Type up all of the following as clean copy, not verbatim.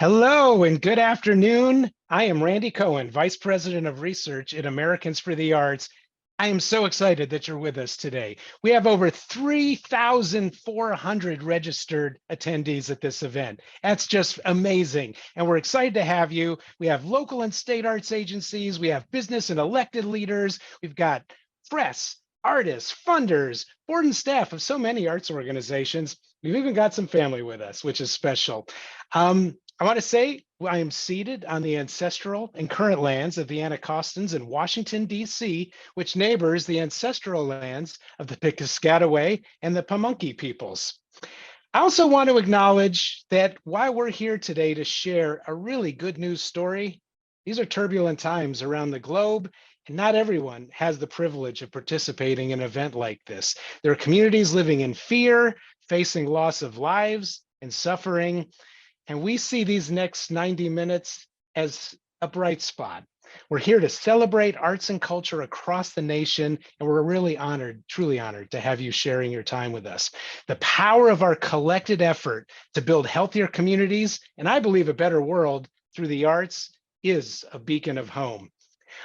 Hello and good afternoon. I am Randy Cohen, Vice President of Research at Americans for the Arts. I am so excited that you're with us today. We have over 3,400 registered attendees at this event. That's just amazing. And we're excited to have you. We have local and state arts agencies. We have business and elected leaders. We've got press, artists, funders, board and staff of so many arts organizations. We've even got some family with us, which is special. I want to say I am seated on the ancestral and current lands of the Anacostans in Washington, D.C., which neighbors the ancestral lands of the Piscataway and the Pamunkey peoples. I also want to acknowledge that while we're here today to share a really good news story, these are turbulent times around the globe, and not everyone has the privilege of participating in an event like this. There are communities living in fear, facing loss of lives and suffering. And we see these next 90 minutes as a bright spot. We're here to celebrate arts and culture across the nation, and we're really honored, truly honored to have you sharing your time with us. The power of our collected effort to build healthier communities, and I believe a better world through the arts, is a beacon of home.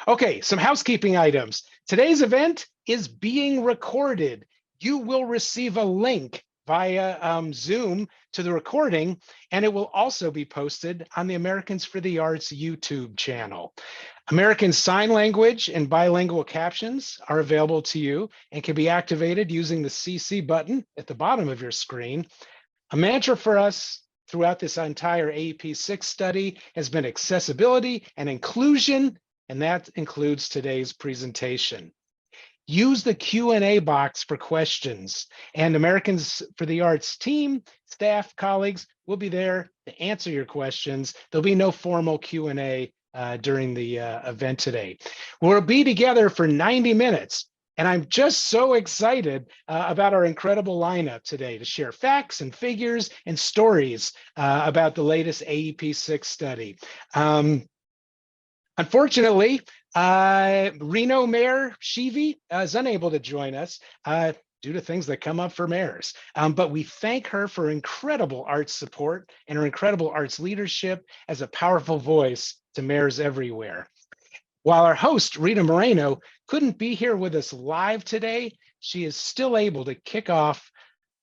Okay, some housekeeping items. Today's event is being recorded. You will receive a link via Zoom to the recording, and it will also be posted on the Americans for the Arts YouTube channel. American Sign Language and bilingual captions are available to you and can be activated using the CC button at the bottom of your screen. A mantra for us throughout this entire AEP6 study has been accessibility and inclusion, and that includes today's presentation. Use the Q&A box for questions, and Americans for the Arts team, staff, colleagues will be there to answer your questions. There'll be no formal Q&A during the event today. We'll be together for 90 minutes, and I'm just so excited about our incredible lineup today to share facts and figures and stories about the latest AEP6 study. Unfortunately, Reno Mayor Shivi is unable to join us due to things that come up for mayors. But we thank her for incredible arts support and her incredible arts leadership as a powerful voice to mayors everywhere. While our host, Rita Moreno, couldn't be here with us live today, she is still able to kick off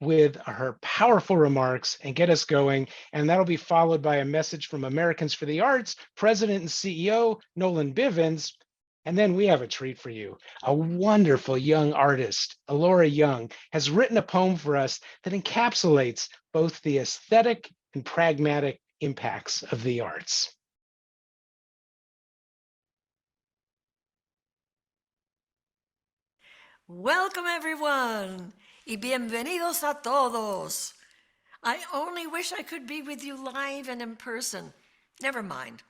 with her powerful remarks and get us going. And that'll be followed by a message from Americans for the Arts, President and CEO Nolan Bivens. And then we have a treat for you. A wonderful young artist, Alora Young, has written a poem for us that encapsulates both the aesthetic and pragmatic impacts of the arts. Welcome, everyone, y bienvenidos a todos. I only wish I could be with you live and in person. Never mind.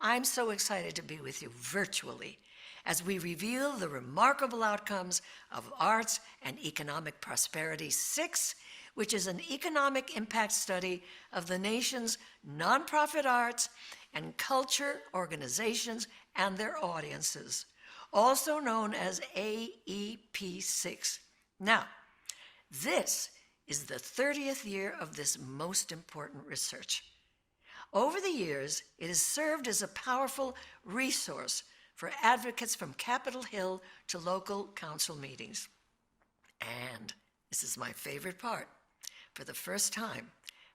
I'm so excited to be with you virtually as we reveal the remarkable outcomes of Arts and Economic Prosperity 6, which is an economic impact study of the nation's nonprofit arts and culture organizations and their audiences, also known as AEP6. Now, this is the 30th year of this most important research. Over the years, it has served as a powerful resource for advocates from Capitol Hill to local council meetings. And this is my favorite part. For the first time,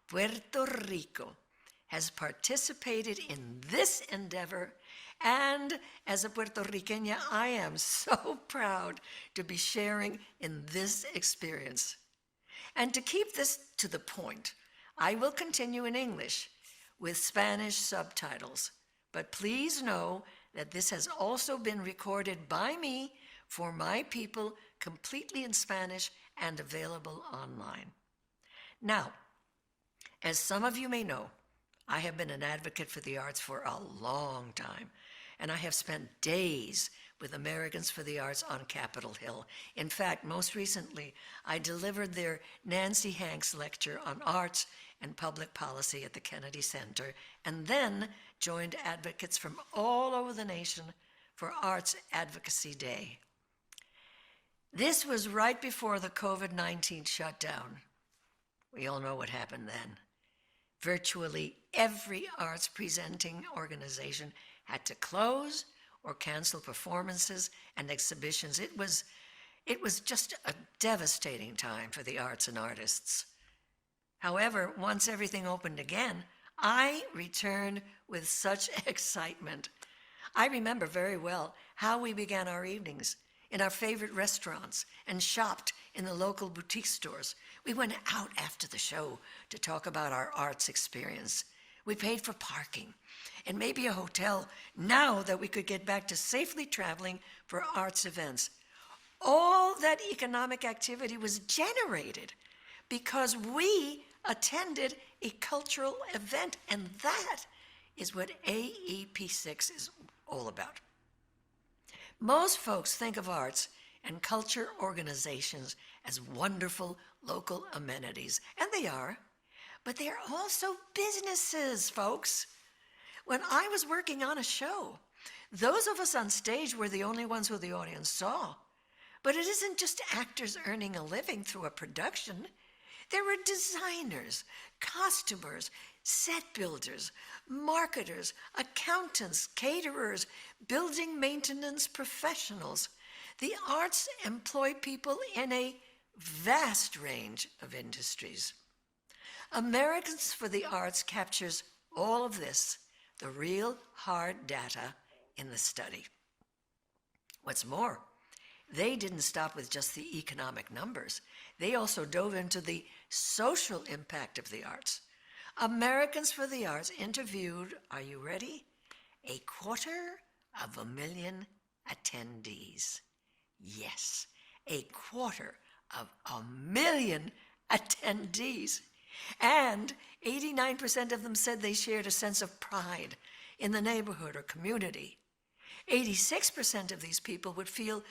Puerto Rico has participated in this endeavor, and as a Puerto Riqueña, I am so proud to be sharing in this experience. And to keep this to the point, I will continue in English with Spanish subtitles, but please know that this has also been recorded by me for my people completely in Spanish and available online. Now, as some of you may know, I have been an advocate for the arts for a long time, and I have spent days with Americans for the Arts on Capitol Hill. In fact, most recently, I delivered their Nancy Hanks lecture on arts and public policy at the Kennedy Center, and then joined advocates from all over the nation for Arts Advocacy Day. This was right before the COVID-19 shutdown. We all know what happened then. Virtually every arts presenting organization had to close or cancel performances and exhibitions. It was just a devastating time for the arts and artists. However, once everything opened again, I returned with such excitement. I remember very well how we began our evenings in our favorite restaurants and shopped in the local boutique stores. We went out after the show to talk about our arts experience. We paid for parking and maybe a hotel now that we could get back to safely traveling for arts events. All that economic activity was generated because we attended a cultural event, and that is what AEP6 is all about. Most folks think of arts and culture organizations as wonderful local amenities, and they are, but they are also businesses, folks. When I was working on a show, those of us on stage were the only ones who the audience saw. But it isn't just actors earning a living through a production. There were designers, costumers, set builders, marketers, accountants, caterers, building maintenance professionals. The arts employ people in a vast range of industries. Americans for the Arts captures all of this, the real hard data in the study. What's more, they didn't stop with just the economic numbers. They also dove into the social impact of the arts. Americans for the Arts interviewed, are you ready? 250,000 attendees. Yes, 250,000 attendees. And 89% of them said they shared a sense of pride in the neighborhood or community. 86% of these people would feel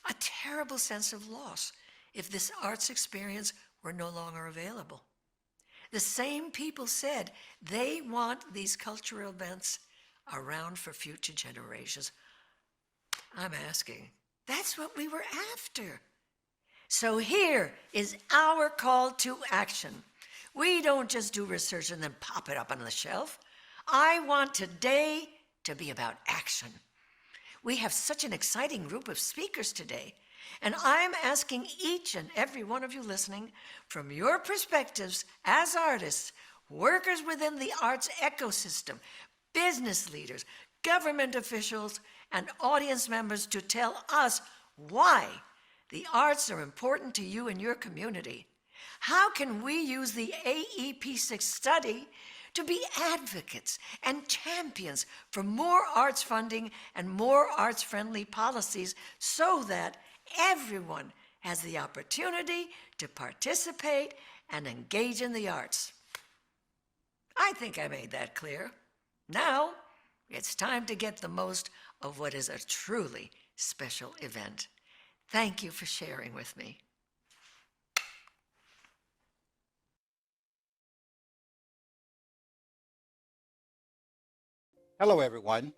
a terrible sense of loss if this arts experience were no longer available. The same people said they want these cultural events around for future generations. I'm asking, that's what we were after. So here is our call to action. We don't just do research and then pop it up on the shelf. I want today to be about action. We have such an exciting group of speakers today, and I'm asking each and every one of you listening, from your perspectives as artists, workers within the arts ecosystem, business leaders, government officials, and audience members, to tell us why the arts are important to you and your community. How can we use the AEP6 study to be advocates and champions for more arts funding and more arts-friendly policies so that everyone has the opportunity to participate and engage in the arts? I think I made that clear. Now, it's time to get the most of what is a truly special event. Thank you for sharing with me. Hello, everyone,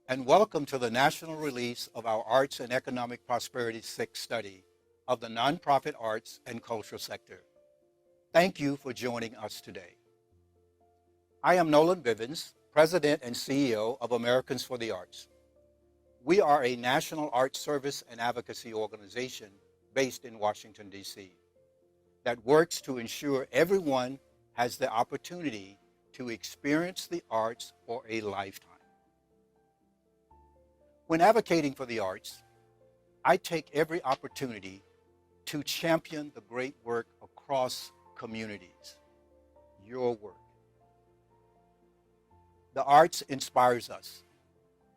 and welcome to the national release of our Arts and Economic Prosperity 6 study of the nonprofit arts and cultural sector. Thank you for joining us today. I am Nolan Bivens, President and CEO of Americans for the Arts. We are a national arts service and advocacy organization based in Washington, D.C., that works to ensure everyone has the opportunity to experience the arts for a lifetime. When advocating for the arts, I take every opportunity to champion the great work across communities, your work. The arts inspires us.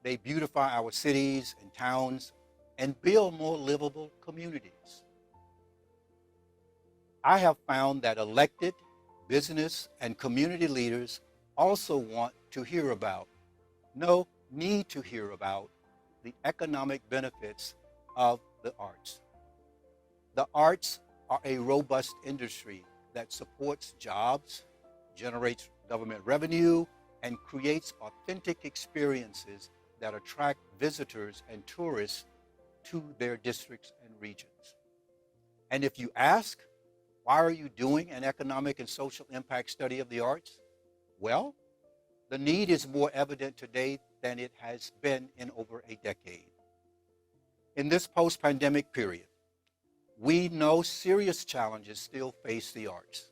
They beautify our cities and towns and build more livable communities. I have found that elected business and community leaders also want to hear about, need to hear about, the economic benefits of the arts. The arts are a robust industry that supports jobs, generates government revenue, and creates authentic experiences that attract visitors and tourists to their districts and regions. And if you ask, why are you doing an economic and social impact study of the arts? Well, the need is more evident today than it has been in over a decade. In this post-pandemic period, we know serious challenges still face the arts.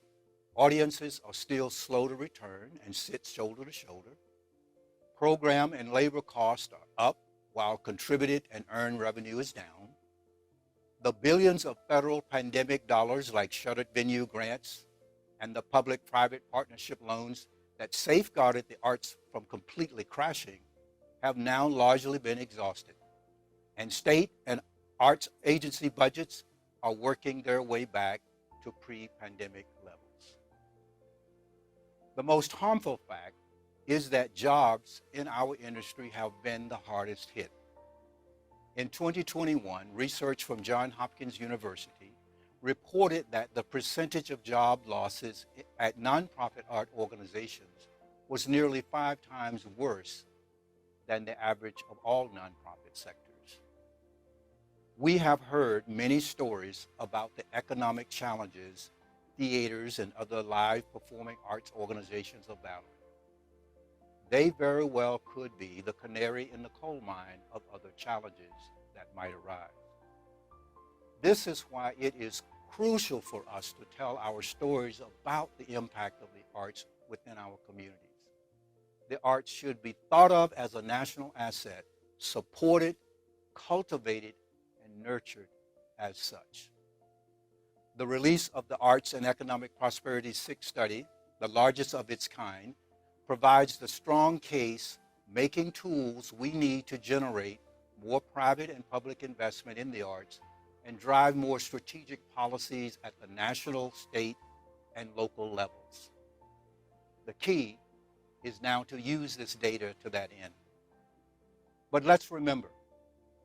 Audiences are still slow to return and sit shoulder to shoulder. Program and labor costs are up while contributed and earned revenue is down. The billions of federal pandemic dollars like shuttered venue grants and the public-private partnership loans that safeguarded the arts from completely crashing have now largely been exhausted. And state and arts agency budgets are working their way back to pre-pandemic levels. The most harmful fact is that jobs in our industry have been the hardest hit. In 2021, research from Johns Hopkins University reported that the percentage of job losses at nonprofit art organizations was nearly 5 times worse than the average of all nonprofit sectors. We have heard many stories about the economic challenges theaters and other live performing arts organizations are battling. They very well could be the canary in the coal mine of other challenges that might arise. This is why it is crucial for us to tell our stories about the impact of the arts within our communities. The arts should be thought of as a national asset, supported, cultivated, and nurtured as such. The release of the Arts and Economic Prosperity 6 study, the largest of its kind, provides the strong case making tools we need to generate more private and public investment in the arts and drive more strategic policies at the national, state, and local levels. The key is now to use this data to that end. But let's remember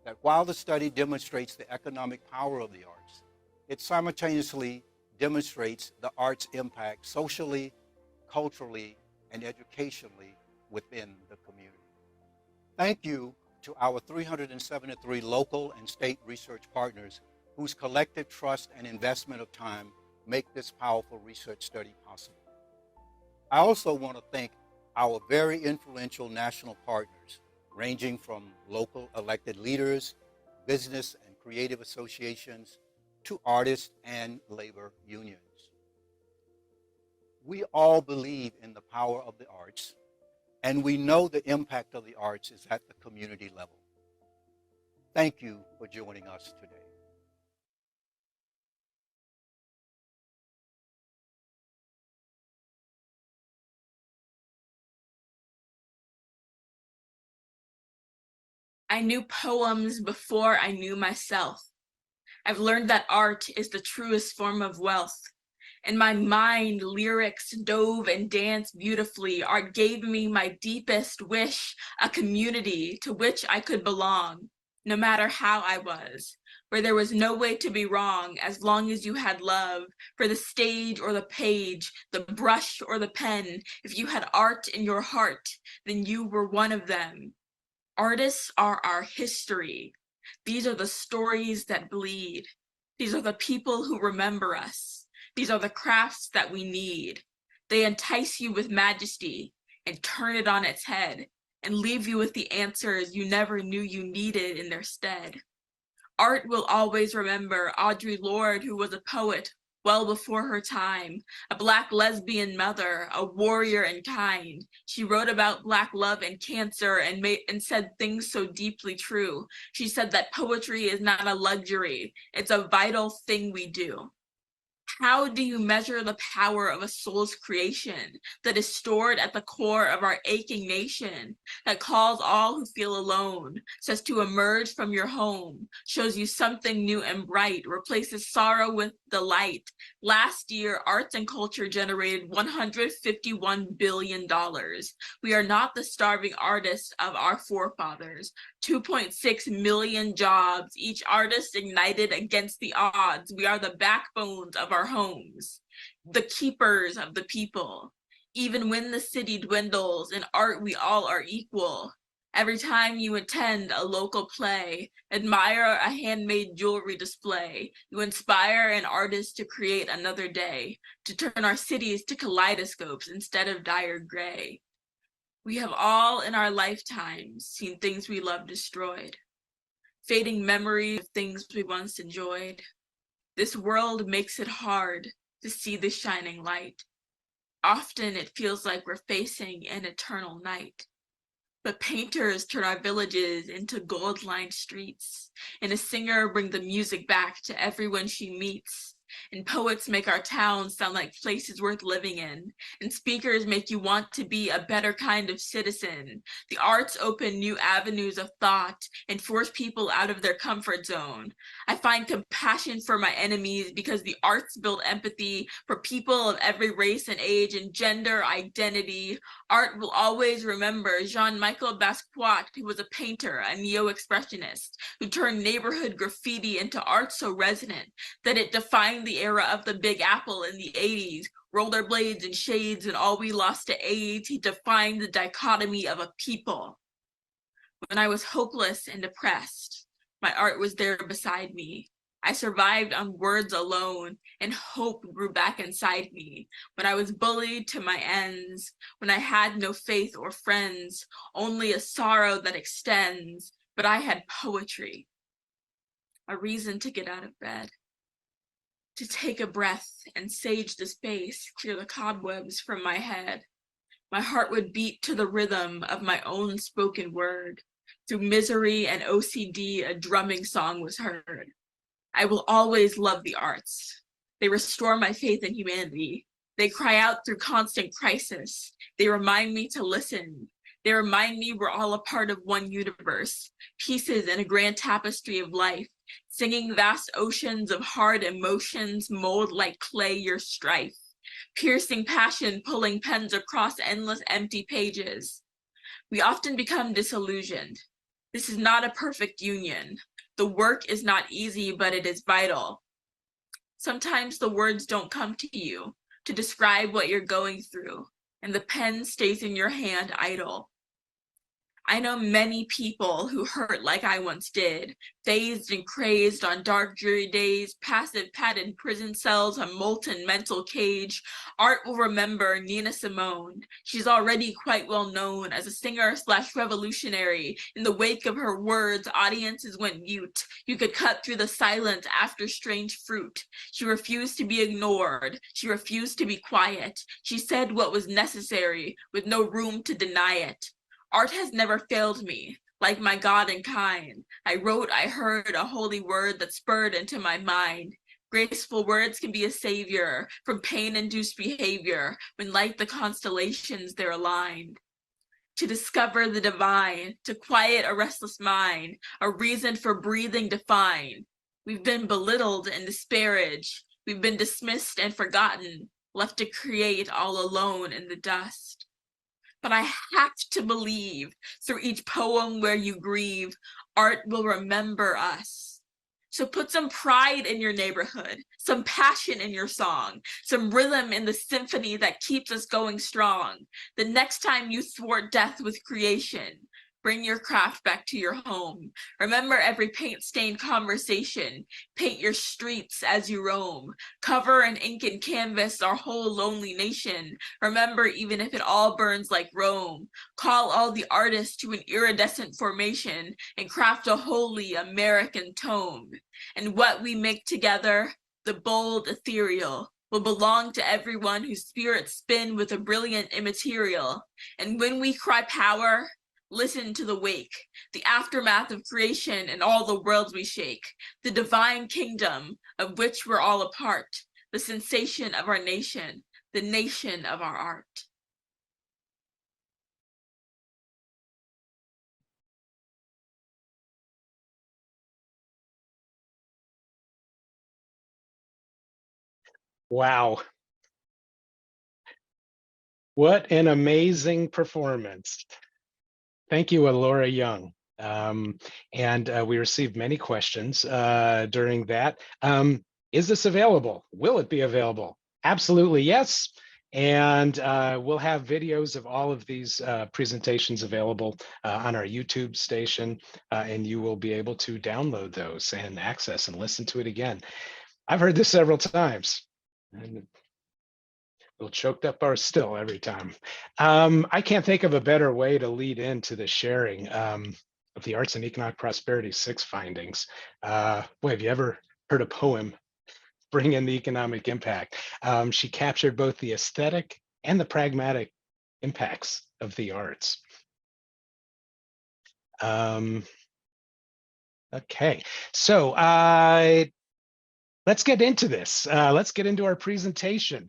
that while the study demonstrates the economic power of the arts, it simultaneously demonstrates the arts' impact socially, culturally, and educationally within the community. Thank you to our 373 local and state research partners whose collective trust and investment of time make this powerful research study possible. I also want to thank our very influential national partners, ranging from local elected leaders, business and creative associations, to artists and labor unions. We all believe in the power of the arts, and we know the impact of the arts is at the community level. Thank you for joining us today. I knew poems before I knew myself. I've learned that art is the truest form of wealth. In my mind, lyrics dove and danced beautifully. Art gave me my deepest wish, a community to which I could belong, no matter how I was, where there was no way to be wrong as long as you had love for the stage or the page, the brush or the pen. If you had art in your heart, then you were one of them. Artists are our history. These are the stories that bleed. These are the people who remember us. These are the crafts that we need. They entice you with majesty and turn it on its head and leave you with the answers you never knew you needed in their stead. Art will always remember Audre Lorde, who was a poet well before her time, a Black lesbian mother, a warrior and kind. She wrote about Black love and cancer and said things so deeply true. She said that poetry is not a luxury, it's a vital thing we do. How do you measure the power of a soul's creation that is stored at the core of our aching nation, that calls all who feel alone, says to emerge from your home, shows you something new and bright, replaces sorrow with delight? Last year, arts and culture generated $151 billion. We are not the starving artists of our forefathers. 2.6 million jobs, each artist ignited against the odds. We are the backbones of our homes, the keepers of the people. Even when the city dwindles, in art we all are equal. Every time you attend a local play, admire a handmade jewelry display, you inspire an artist to create another day, to turn our cities to kaleidoscopes instead of dire gray. We have all in our lifetimes seen things we love destroyed, fading memories of things we once enjoyed. This world makes it hard to see the shining light. Often it feels like we're facing an eternal night. But painters turn our villages into gold-lined streets, and a singer brings the music back to everyone she meets. And poets make our towns sound like places worth living in, and speakers make you want to be a better kind of citizen. The arts open new avenues of thought and force people out of their comfort zone. I find compassion for my enemies because the arts build empathy for people of every race and age and gender identity. Art will always remember Jean-Michel Basquiat, who was a painter, a neo-expressionist, who turned neighborhood graffiti into art so resonant that it defined the era of the Big Apple in the 80s, rollerblades and shades and all we lost to AIDS. He defined the dichotomy of a people. When I was hopeless and depressed, my art was there beside me. I survived on words alone, and hope grew back inside me. When I was bullied to my ends, when I had no faith or friends, only a sorrow that extends, but I had poetry, a reason to get out of bed, to take a breath and sage the space, clear the cobwebs from my head. My heart would beat to the rhythm of my own spoken word. Through misery and OCD, a drumming song was heard. I will always love the arts. They restore my faith in humanity. They cry out through constant crisis. They remind me to listen. They remind me we're all a part of one universe, pieces in a grand tapestry of life, singing vast oceans of hard emotions, mold like clay your strife, piercing passion pulling pens across endless empty pages. We often become disillusioned. This is not a perfect union. The work is not easy, but it is vital. Sometimes the words don't come to you to describe what you're going through, and the pen stays in your hand idle. I know many people who hurt like I once did, phased and crazed on dark dreary days, passive padded prison cells, a molten mental cage. Art will remember Nina Simone. She's already quite well known as a singer/revolutionary. In the wake of her words, audiences went mute. You could cut through the silence after strange fruit. She refused to be ignored. She refused to be quiet. She said what was necessary with no room to deny it. Art has never failed me, like my God and kind. I wrote, I heard a holy word that spurred into my mind. Graceful words can be a savior from pain-induced behavior when like the constellations they're aligned. To discover the divine, to quiet a restless mind, a reason for breathing defined. We've been belittled and disparaged. We've been dismissed and forgotten, left to create all alone in the dust. But I have to believe through each poem where you grieve, art will remember us. So put some pride in your neighborhood, some passion in your song, some rhythm in the symphony that keeps us going strong. The next time you thwart death with creation, bring your craft back to your home. Remember every paint-stained conversation. Paint your streets as you roam. Cover and ink and canvas our whole lonely nation. Remember, even if it all burns like Rome. Call all the artists to an iridescent formation and craft a holy American tome. And what we make together, the bold ethereal, will belong to everyone whose spirits spin with a brilliant immaterial. And when we cry power, listen to the wake, the aftermath of creation and all the worlds we shake, the divine kingdom of which we're all a part, the sensation of our nation, the nation of our art. Wow. What an amazing performance. Thank you, Alora Young. And we received many questions during that. Is this available? Will it be available? Absolutely, yes. And we'll have videos of all of these presentations available on our YouTube station, and you will be able to download those and access and listen to it again. I've heard this several times, and a little choked up or still every time. I can't think of a better way to lead into the sharing of the Arts and Economic Prosperity 6 findings. Boy, have you ever heard a poem bring in the economic impact? She captured both the aesthetic and the pragmatic impacts of the arts. Okay, so let's get into this. Let's get into our presentation.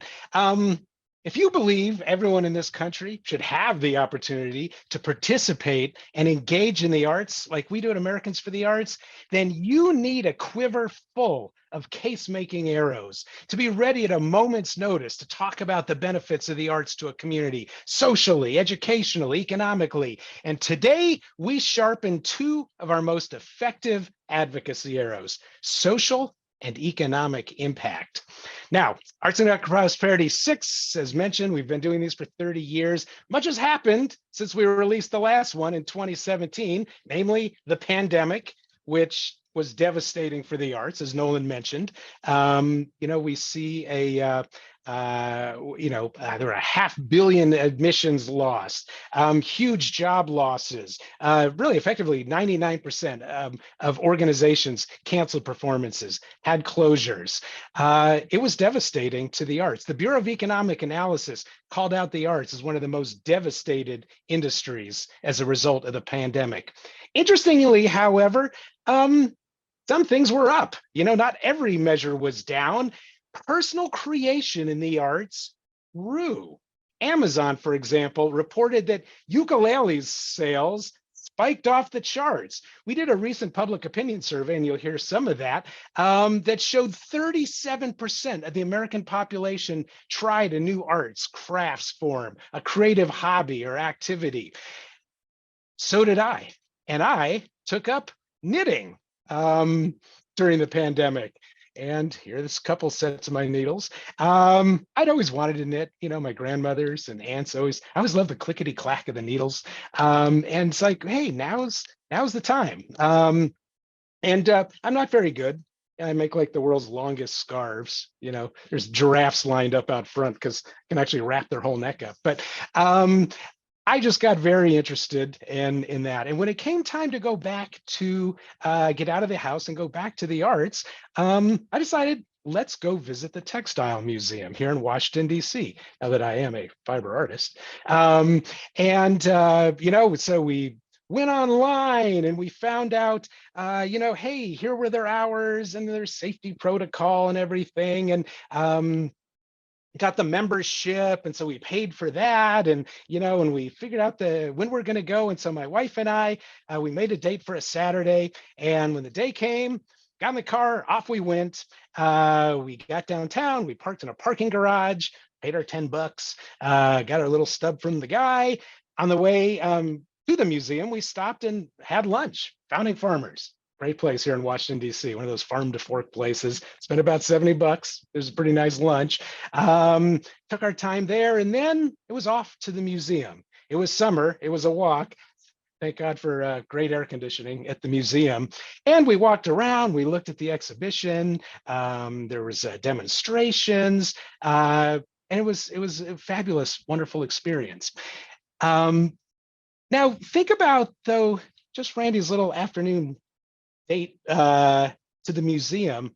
If you believe everyone in this country should have the opportunity to participate and engage in the arts like we do at Americans for the Arts, then you need a quiver full of case-making arrows to be ready at a moment's notice to talk about the benefits of the arts to a community, socially, educationally, economically. And today we sharpen two of our most effective advocacy arrows: social and economic impact. Now, Arts and Economic Prosperity 6, as mentioned, we've been doing these for 30 years. Much has happened since we released the last one in 2017, namely the pandemic, which was devastating for the arts, as Nolan mentioned. We see there were 500 million admissions lost, huge job losses, really effectively 99% of organizations canceled performances, had closures. It was devastating to the arts. The Bureau of Economic Analysis called out the arts as one of the most devastated industries as a result of the pandemic. Interestingly, however, some things were up. Not every measure was down. Personal creation in the arts grew. Amazon, for example, reported that ukuleles sales spiked off the charts. We did a recent public opinion survey, and you'll hear some of that, that showed 37% of the American population tried a new arts, crafts form, a creative hobby or activity. So did I, and I took up knitting during the pandemic. And here's a couple sets of my needles. I'd always wanted to knit. My grandmothers and aunts I always loved the clickety clack of the needles. And it's like, hey, now's the time. And I'm not very good. I make like the world's longest scarves. There's giraffes lined up out front because I can actually wrap their whole neck up. But I just got very interested in that. And when it came time to go back to get out of the house and go back to the arts, I decided, let's go visit the Textile Museum here in Washington, D.C., now that I am a fiber artist. So we went online and we found out, hey, here were their hours and their safety protocol and everything. And got the membership, and so we paid for that, and and we figured out when we're going to go. And so my wife and I, we made a date for a Saturday, and when the day came, got in the car, off we went. We got downtown, we parked in a parking garage, paid our $10, got our little stub from the guy. On the way to the museum, we stopped and had lunch. Founding Farmers, great place here in Washington, D.C., one of those farm to fork places. Spent about $70. It was a pretty nice lunch. Took our time there, and then it was off to the museum. It was summer. It was a walk. Thank God for great air conditioning at the museum. And we walked around. We looked at the exhibition. There was demonstrations, and it was a fabulous, wonderful experience. Now, think about, though, just Randy's little afternoon date to the museum.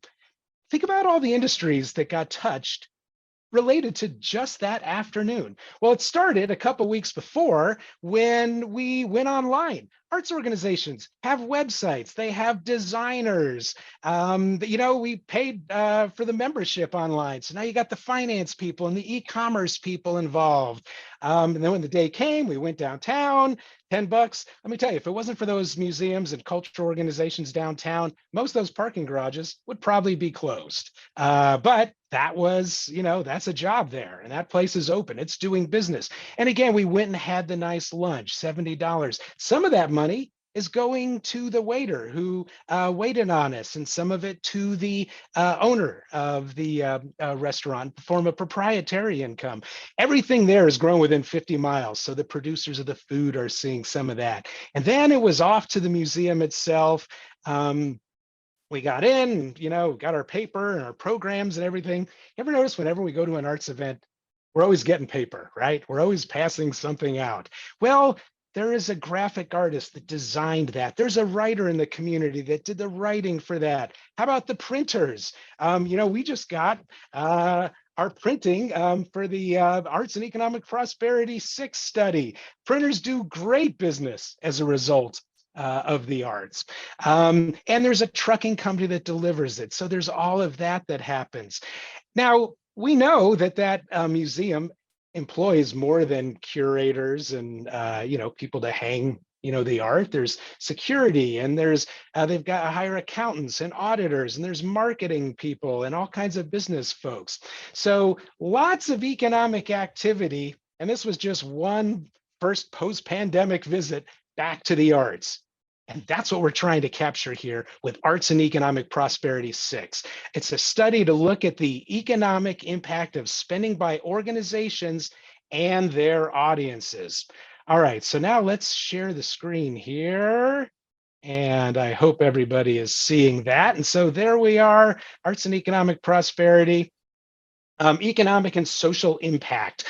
Think about all the industries that got touched related to just that afternoon. Well, it started a couple weeks before when we went online. Arts organizations have websites, they have designers. We paid for the membership online. So now you got the finance people and the e-commerce people involved. And then when the day came, we went downtown, $10. Let me tell you, if it wasn't for those museums and cultural organizations downtown, most of those parking garages would probably be closed. But that was, that's a job there, and that place is open. It's doing business. And again, we went and had the nice lunch, $70. Some of that money is going to the waiter who waited on us, and some of it to the owner of the restaurant in form of proprietary income. Everything there is grown within 50 miles. So the producers of the food are seeing some of that. And then it was off to the museum itself. We got in, got our paper and our programs and everything. You ever notice whenever we go to an arts event, we're always getting paper, right? We're always passing something out. Well, there is a graphic artist that designed that. There's a writer in the community that did the writing for that. How about the printers? We just got our printing for the Arts and Economic Prosperity 6 study. Printers do great business as a result of the arts. And there's a trucking company that delivers it. So there's all of that that happens. Now, we know that museum employs more than curators and people to hang the art. There's security, and there's they've got to hire accountants and auditors, and there's marketing people and all kinds of business folks. So lots of economic activity, and this was just one first post-pandemic visit back to the arts. And that's what we're trying to capture here with Arts and Economic Prosperity 6. It's a study to look at the economic impact of spending by organizations and their audiences. All right, so now let's share the screen here. And I hope everybody is seeing that. And so there we are, Arts and Economic Prosperity, economic and social impact.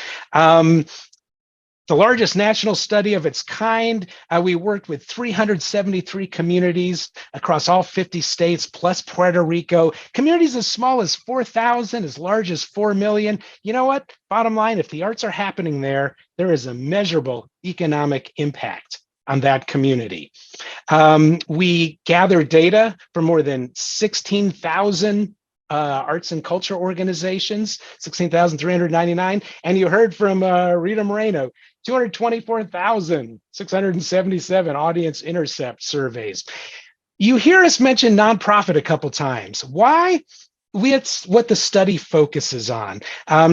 The largest national study of its kind. We worked with 373 communities across all 50 states, plus Puerto Rico. Communities as small as 4,000, as large as 4 million. You know what? Bottom line, if the arts are happening there, there is a measurable economic impact on that community. We gathered data from more than 16,000 arts and culture organizations, 16,399. And you heard from Rita Moreno, 224,677 audience intercept surveys. You hear us mention nonprofit a couple times. Why? It's what the study focuses on.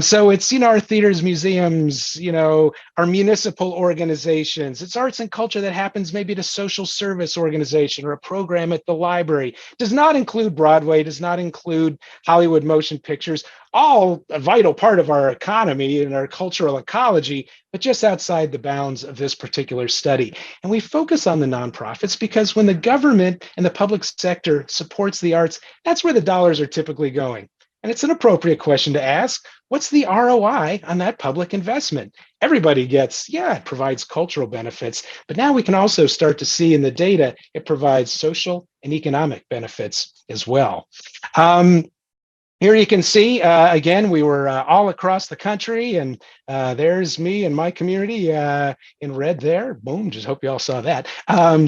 So it's, our theaters, museums, our municipal organizations. It's arts and culture that happens maybe at a social service organization or a program at the library. Does not include Broadway, does not include Hollywood motion pictures, all a vital part of our economy and our cultural ecology, but just outside the bounds of this particular study. And we focus on the nonprofits because when the government and the public sector supports the arts, that's where the dollars are typically going. And it's an appropriate question to ask. What's the ROI on that public investment? Everybody gets, it provides cultural benefits, but now we can also start to see in the data, it provides social and economic benefits as well. Here you can see, again, we were all across the country, and there's me and my community in red there. Boom, just hope you all saw that.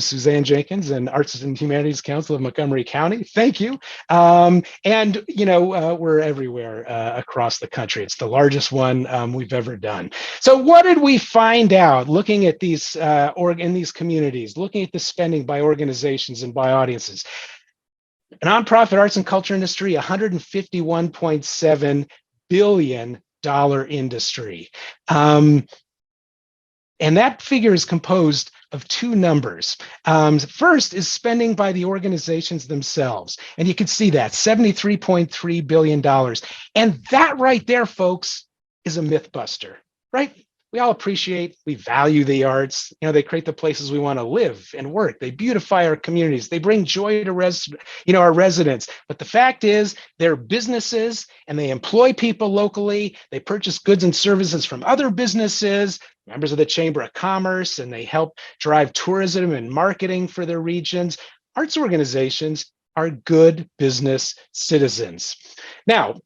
Suzanne Jenkins and Arts and Humanities Council of Montgomery County, thank you. And, we're everywhere across the country. It's the largest one we've ever done. So what did we find out looking at these, in these communities, looking at the spending by organizations and by audiences? Nonprofit arts and culture industry, $151.7 billion industry. And that figure is composed of two numbers. First is spending by the organizations themselves. And you can see that, $73.3 billion. And that right there, folks, is a myth buster, right? We all appreciate, we value the arts. They create the places we want to live and work. They beautify our communities. They bring joy to our residents. But the fact is, they're businesses and they employ people locally. They purchase goods and services from other businesses, members of the Chamber of Commerce, and they help drive tourism and marketing for their regions. Arts organizations are good business citizens. Now,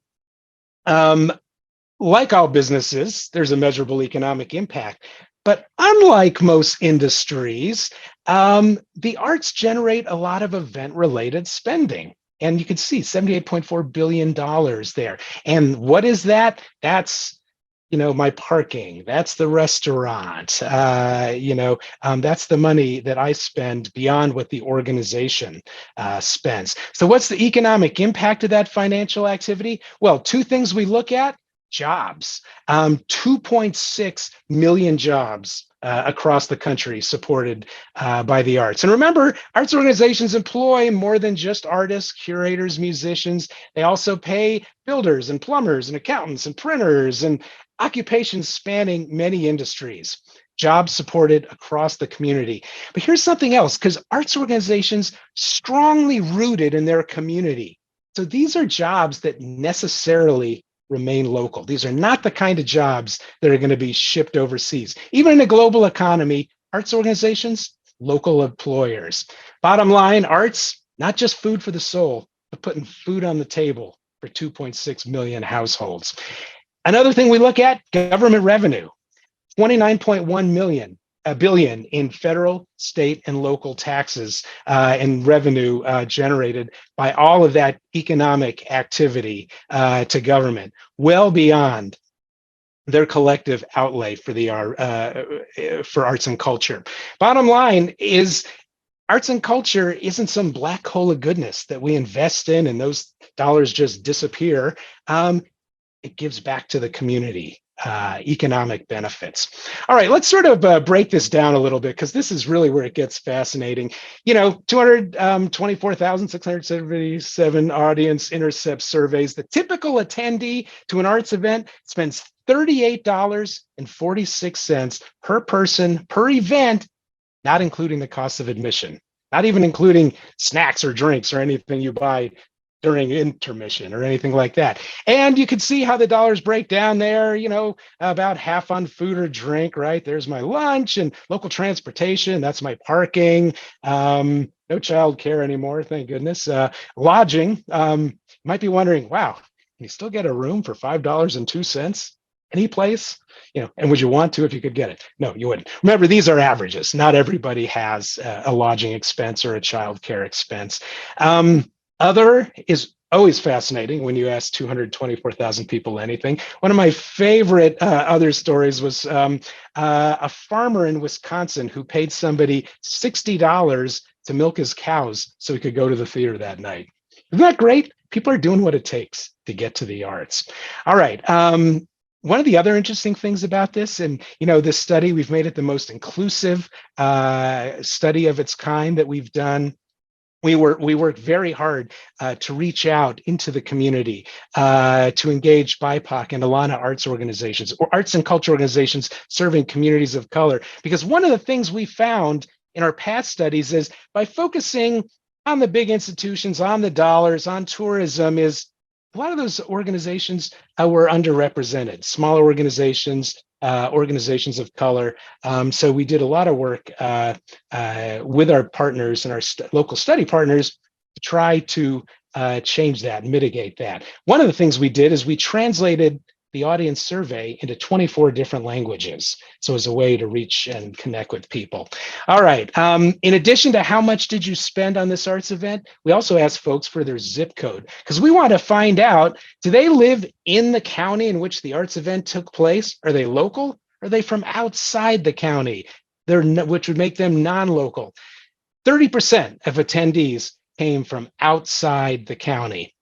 like all businesses, there's a measurable economic impact. But unlike most industries, the arts generate a lot of event-related spending. And you can see $78.4 billion there. And what is that? That's my parking, that's the restaurant, that's the money that I spend beyond what the organization spends. So what's the economic impact of that financial activity? Well, two things we look at. Jobs, 2.6 million jobs across the country supported by the arts. And remember, arts organizations employ more than just artists, curators, musicians. They also pay builders and plumbers and accountants and printers and occupations spanning many industries. Jobs supported across the community. But here's something else, because arts organizations strongly rooted in their community. So these are jobs that necessarily remain local. These are not the kind of jobs that are going to be shipped overseas. Even in a global economy, arts organizations, local employers. Bottom line, arts, not just food for the soul, but putting food on the table for 2.6 million households. Another thing we look at, government revenue. 29.1 billion in federal, state, and local taxes and revenue generated by all of that economic activity to government, well beyond their collective outlay for for arts and culture. Bottom line is, arts and culture isn't some black hole of goodness that we invest in and those dollars just disappear. It gives back to the community. Economic benefits. All right, let's sort of break this down a little bit, because this is really where it gets fascinating. 224,677 audience intercept surveys. The typical attendee to an arts event spends $38.46 per person per event, not including the cost of admission, not even including snacks or drinks or anything you buy during intermission or anything like that. And you can see how the dollars break down there, about half on food or drink, right? There's my lunch and local transportation. That's my parking. No child care anymore, thank goodness. Lodging. You might be wondering, wow, can you still get a room for $5.02? Any place? And would you want to if you could get it? No, you wouldn't. Remember, these are averages. Not everybody has a lodging expense or a child care expense. Other is always fascinating when you ask 224,000 people anything. One of my favorite other stories was a farmer in Wisconsin who paid somebody $60 to milk his cows so he could go to the theater that night. Isn't that great? People are doing what it takes to get to the arts. All right. One of the other interesting things about this, and this study, we've made it the most inclusive study of its kind that we've done. We worked very hard to reach out into the community, to engage BIPOC and Alana arts organizations or arts and culture organizations serving communities of color. Because one of the things we found in our past studies is by focusing on the big institutions, on the dollars, on tourism, is a lot of those organizations were underrepresented, smaller organizations, organizations of color. So we did a lot of work with our partners and our local study partners to try to change that, mitigate that. One of the things we did is we translated the audience survey into 24 different languages. So as a way to reach and connect with people. All right, in addition to how much did you spend on this arts event, we also asked folks for their zip code, because we want to find out, do they live in the county in which the arts event took place? Are they local? Are they from outside the county, which would make them non-local? 30% of attendees came from outside the county.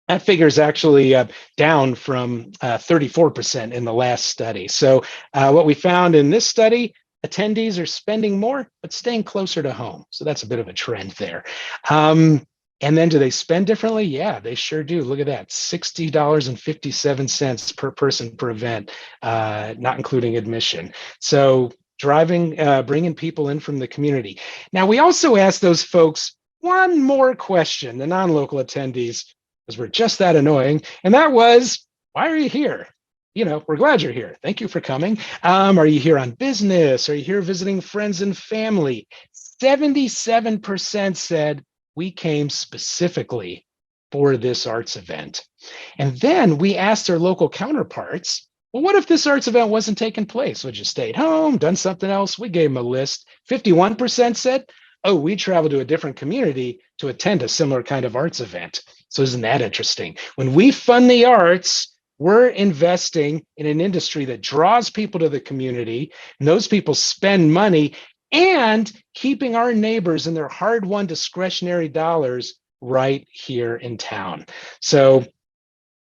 That figure is actually down from 34% in the last study. So what we found in this study, attendees are spending more, but staying closer to home. So that's a bit of a trend there. And then do they spend differently? Yeah, they sure do. Look at that, $60.57 per person per event, not including admission. So driving, bringing people in from the community. Now, we also asked those folks one more question, the non-local attendees, because we're just that annoying. And that was, why are you here? We're glad you're here. Thank you for coming. Are you here on business? Are you here visiting friends and family? 77% said we came specifically for this arts event. And then we asked our local counterparts, well, what if this arts event wasn't taking place? Would you stay at home, done something else? We gave them a list. 51% said, oh, we traveled to a different community to attend a similar kind of arts event. So isn't that interesting? When we fund the arts, we're investing in an industry that draws people to the community, and those people spend money and keeping our neighbors and their hard-won discretionary dollars right here in town. So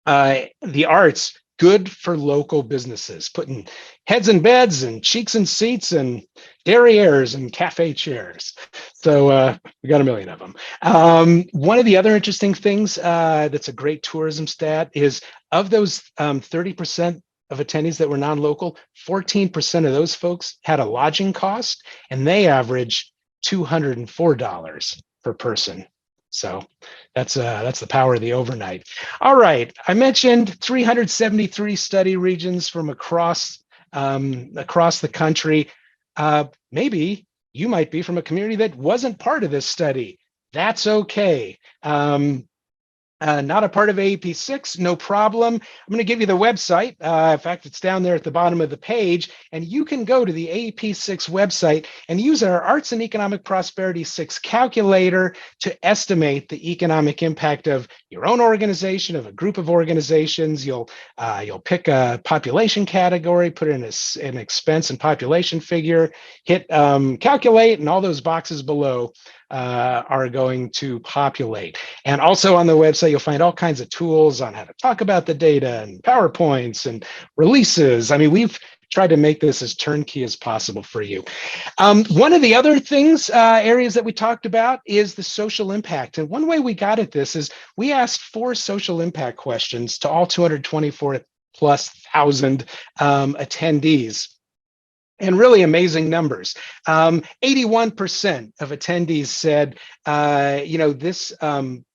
the arts good for local businesses, putting heads in beds and cheeks in seats and derrieres and cafe chairs. So we got a million of them. One of the other interesting things that's a great tourism stat is of those 30% of attendees that were non-local, 14% of those folks had a lodging cost, and they average $204 per person. So that's the power of the overnight. All right, I mentioned 373 study regions from across the country. Maybe you might be from a community that wasn't part of this study. That's okay. Not a part of AEP6, no problem. I'm going to give you the website. In fact, it's down there at the bottom of the page, and you can go to the AEP6 website and use our Arts and Economic Prosperity 6 calculator to estimate the economic impact of your own organization, of a group of organizations. You'll pick a population category, put in an expense and population figure, hit calculate, and all those boxes below are going to populate. And also on the website, you'll find all kinds of tools on how to talk about the data and PowerPoints and releases. I mean, we've tried to make this as turnkey as possible for you. One of the other things, areas that we talked about is the social impact. And one way we got at this is we asked 4 social impact questions to all 224 plus thousand attendees. And really amazing numbers. 81% of attendees said, this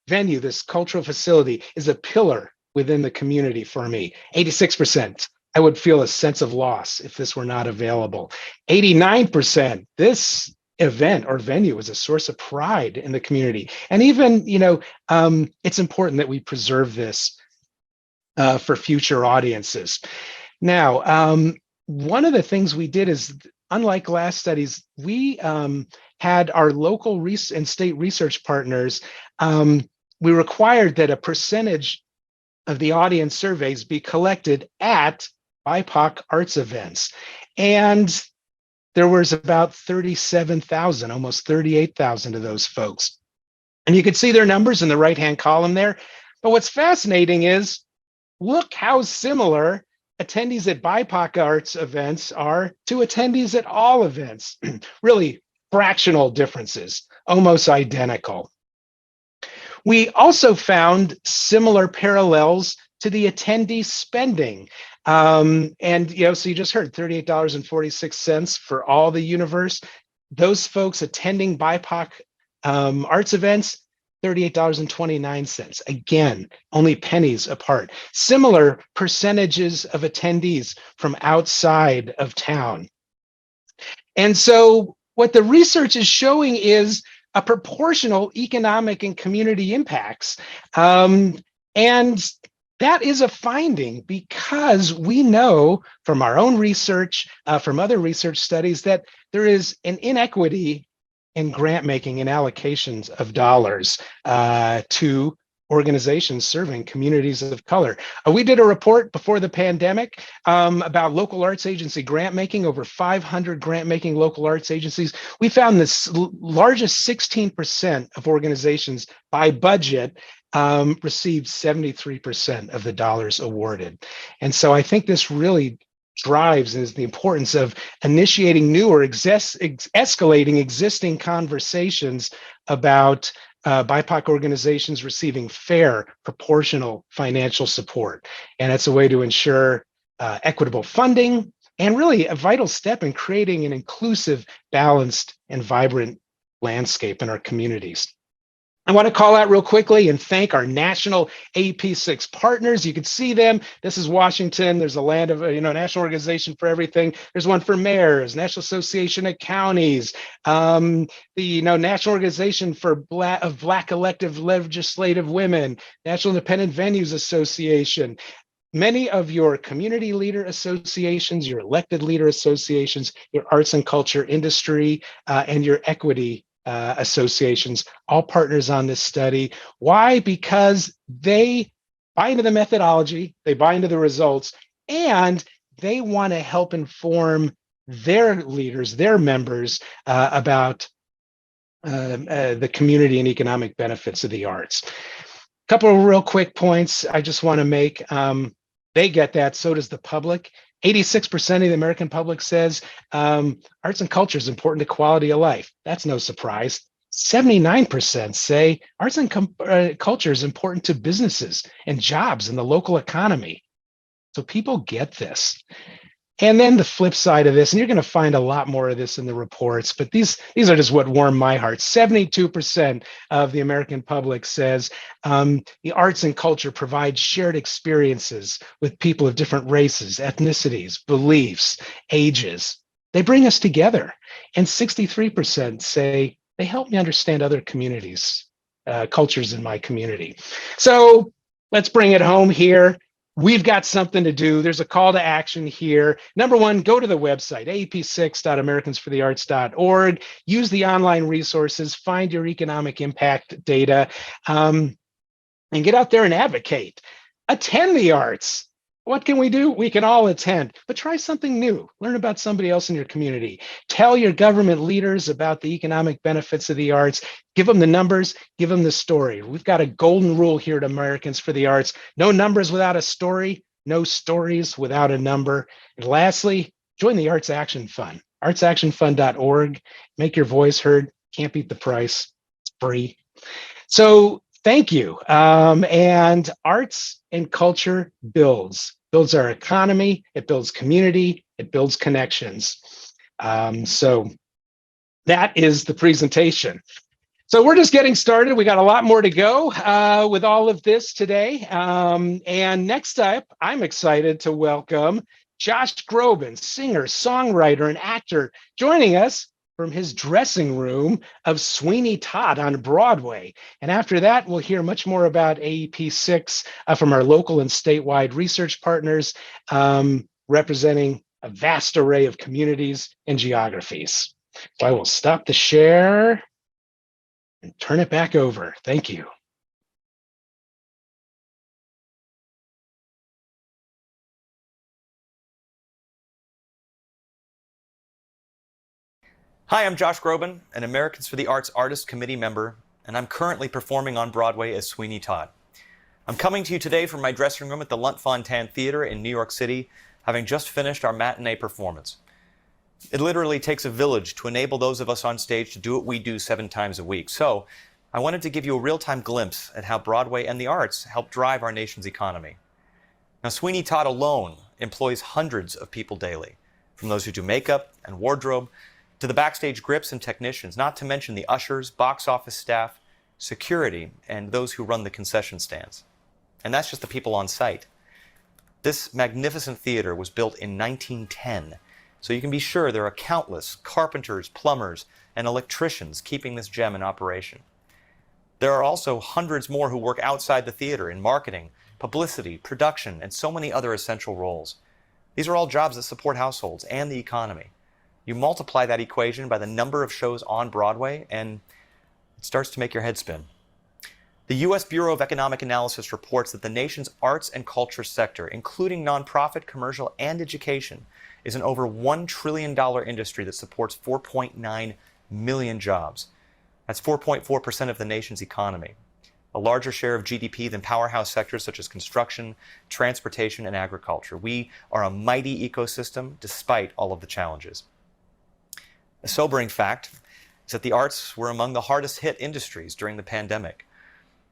venue, this cultural facility is a pillar within the community for me. 86%, I would feel a sense of loss if this were not available. 89%, this event or venue is a source of pride in the community. And even, it's important that we preserve this for future audiences. Now, one of the things we did is, unlike last studies, we had our local and state research partners, we required that a percentage of the audience surveys be collected at BIPOC arts events. And there was about 37,000, almost 38,000 of those folks. And you can see their numbers in the right-hand column there. But what's fascinating is, look how similar attendees at BIPOC arts events are to attendees at all events. Really fractional differences, almost identical. We also found similar parallels to the attendee spending. So you just heard $38.46 for all the universe. Those folks attending BIPOC arts events, $38.29. Again, only pennies apart. Similar percentages of attendees from outside of town. And so what the research is showing is a proportional economic and community impacts. And that is a finding because we know from our own research, from other research studies, that there is an inequity in grant making and allocations of dollars to organizations serving communities of color. We did a report before the pandemic about local arts agency grant making, over 500 grant making local arts agencies. We found this largest 16% of organizations by budget received 73% of the dollars awarded. And so I think this really drives is the importance of initiating new or escalating existing conversations about BIPOC organizations receiving fair, proportional financial support. And it's a way to ensure equitable funding and really a vital step in creating an inclusive, balanced, and vibrant landscape in our communities. I want to call out real quickly and thank our national AEP6 partners. You can see them. This is Washington. There's a land of, national organization for everything. There's one for mayors, National Association of Counties, the, National Organization for Black Elective Legislative Women, National Independent Venues Association. Many of your community leader associations, your elected leader associations, your arts and culture industry, and your equity associations, all partners on this study. Why? Because they buy into the methodology, they buy into the results, and they want to help inform their leaders, their members about the community and economic benefits of the arts. A couple of real quick points I just want to make. They get that. So does the public. 86% of the American public says arts and culture is important to quality of life. That's no surprise. 79% say arts and culture is important to businesses and jobs in the local economy. So people get this. And then the flip side of this, and you're going to find a lot more of this in the reports, but these are just what warm my heart. 72% of the American public says the arts and culture provide shared experiences with people of different races, ethnicities, beliefs, ages. They bring us together. And 63% say they help me understand other communities, cultures in my community. So let's bring it home here. We've got something to do. There's a call to action here. Number one, go to the website, aep6.americansforthearts.org. Use the online resources, find your economic impact data, and get out there and advocate. Attend the arts. What can we do? We can all attend, but try something new. Learn about somebody else in your community. Tell your government leaders about the economic benefits of the arts. Give them the numbers, give them the story. We've got a golden rule here at Americans for the Arts. No numbers without a story, no stories without a number. And lastly, join the Arts Action Fund, artsactionfund.org. Make your voice heard. Can't beat the price. It's free. So thank you. And arts and culture builds our economy. It builds community. It builds connections. So that is the presentation. So we're just getting started. We got a lot more to go with all of this today. And next up, I'm excited to welcome Josh Groban, singer, songwriter, and actor, joining us from his dressing room of Sweeney Todd on Broadway. And after that, we'll hear much more about AEP6 from our local and statewide research partners, representing a vast array of communities and geographies. So I will stop the share and turn it back over. Thank you. Hi, I'm Josh Groban, an Americans for the Arts Artist Committee member, and I'm currently performing on Broadway as Sweeney Todd. I'm coming to you today from my dressing room at the Lunt-Fontanne Theater in New York City, having just finished our matinee performance. It literally takes a village to enable those of us on stage to do what we do 7 times a week. So I wanted to give you a real-time glimpse at how Broadway and the arts help drive our nation's economy. Now, Sweeney Todd alone employs hundreds of people daily, from those who do makeup and wardrobe, to the backstage grips and technicians, not to mention the ushers, box office staff, security, and those who run the concession stands. And that's just the people on site. This magnificent theater was built in 1910, so you can be sure there are countless carpenters, plumbers, and electricians keeping this gem in operation. There are also hundreds more who work outside the theater in marketing, publicity, production, and so many other essential roles. These are all jobs that support households and the economy. You multiply that equation by the number of shows on Broadway, and it starts to make your head spin. The U.S. Bureau of Economic Analysis reports that the nation's arts and culture sector, including nonprofit, commercial, and education, is an over $1 trillion industry that supports 4.9 million jobs. That's 4.4% of the nation's economy, a larger share of GDP than powerhouse sectors such as construction, transportation, and agriculture. We are a mighty ecosystem despite all of the challenges. A sobering fact is that the arts were among the hardest hit industries during the pandemic.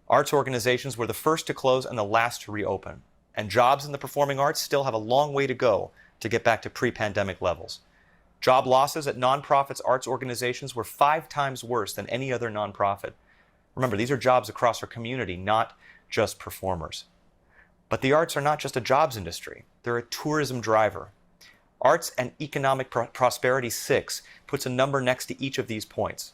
Arts organizations were the first to close and the last to reopen, and jobs in the performing arts still have a long way to go to get back to pre-pandemic levels. Job losses at nonprofits arts organizations were 5 times worse than any other nonprofit. Remember, these are jobs across our community, not just performers. But the arts are not just a jobs industry, they're a tourism driver. Arts and Economic Prosperity 6 puts a number next to each of these points.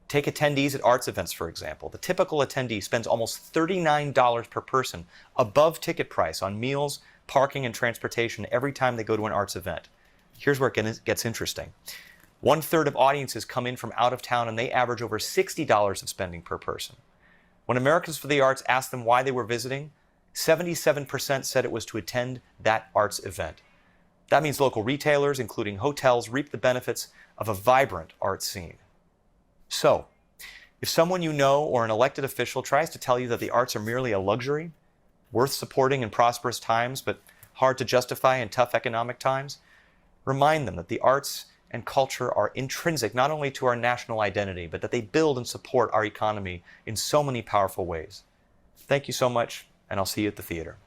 Take attendees at arts events, for example. The typical attendee spends almost $39 per person above ticket price on meals, parking, and transportation every time they go to an arts event. Here's where it gets interesting. 1/3 of audiences come in from out of town, and they average over $60 of spending per person. When Americans for the Arts asked them why they were visiting, 77% said it was to attend that arts event. That means local retailers, including hotels, reap the benefits of a vibrant art scene. So, if someone you know or an elected official tries to tell you that the arts are merely a luxury, worth supporting in prosperous times, but hard to justify in tough economic times, remind them that the arts and culture are intrinsic not only to our national identity, but that they build and support our economy in so many powerful ways. Thank you so much, and I'll see you at the theater.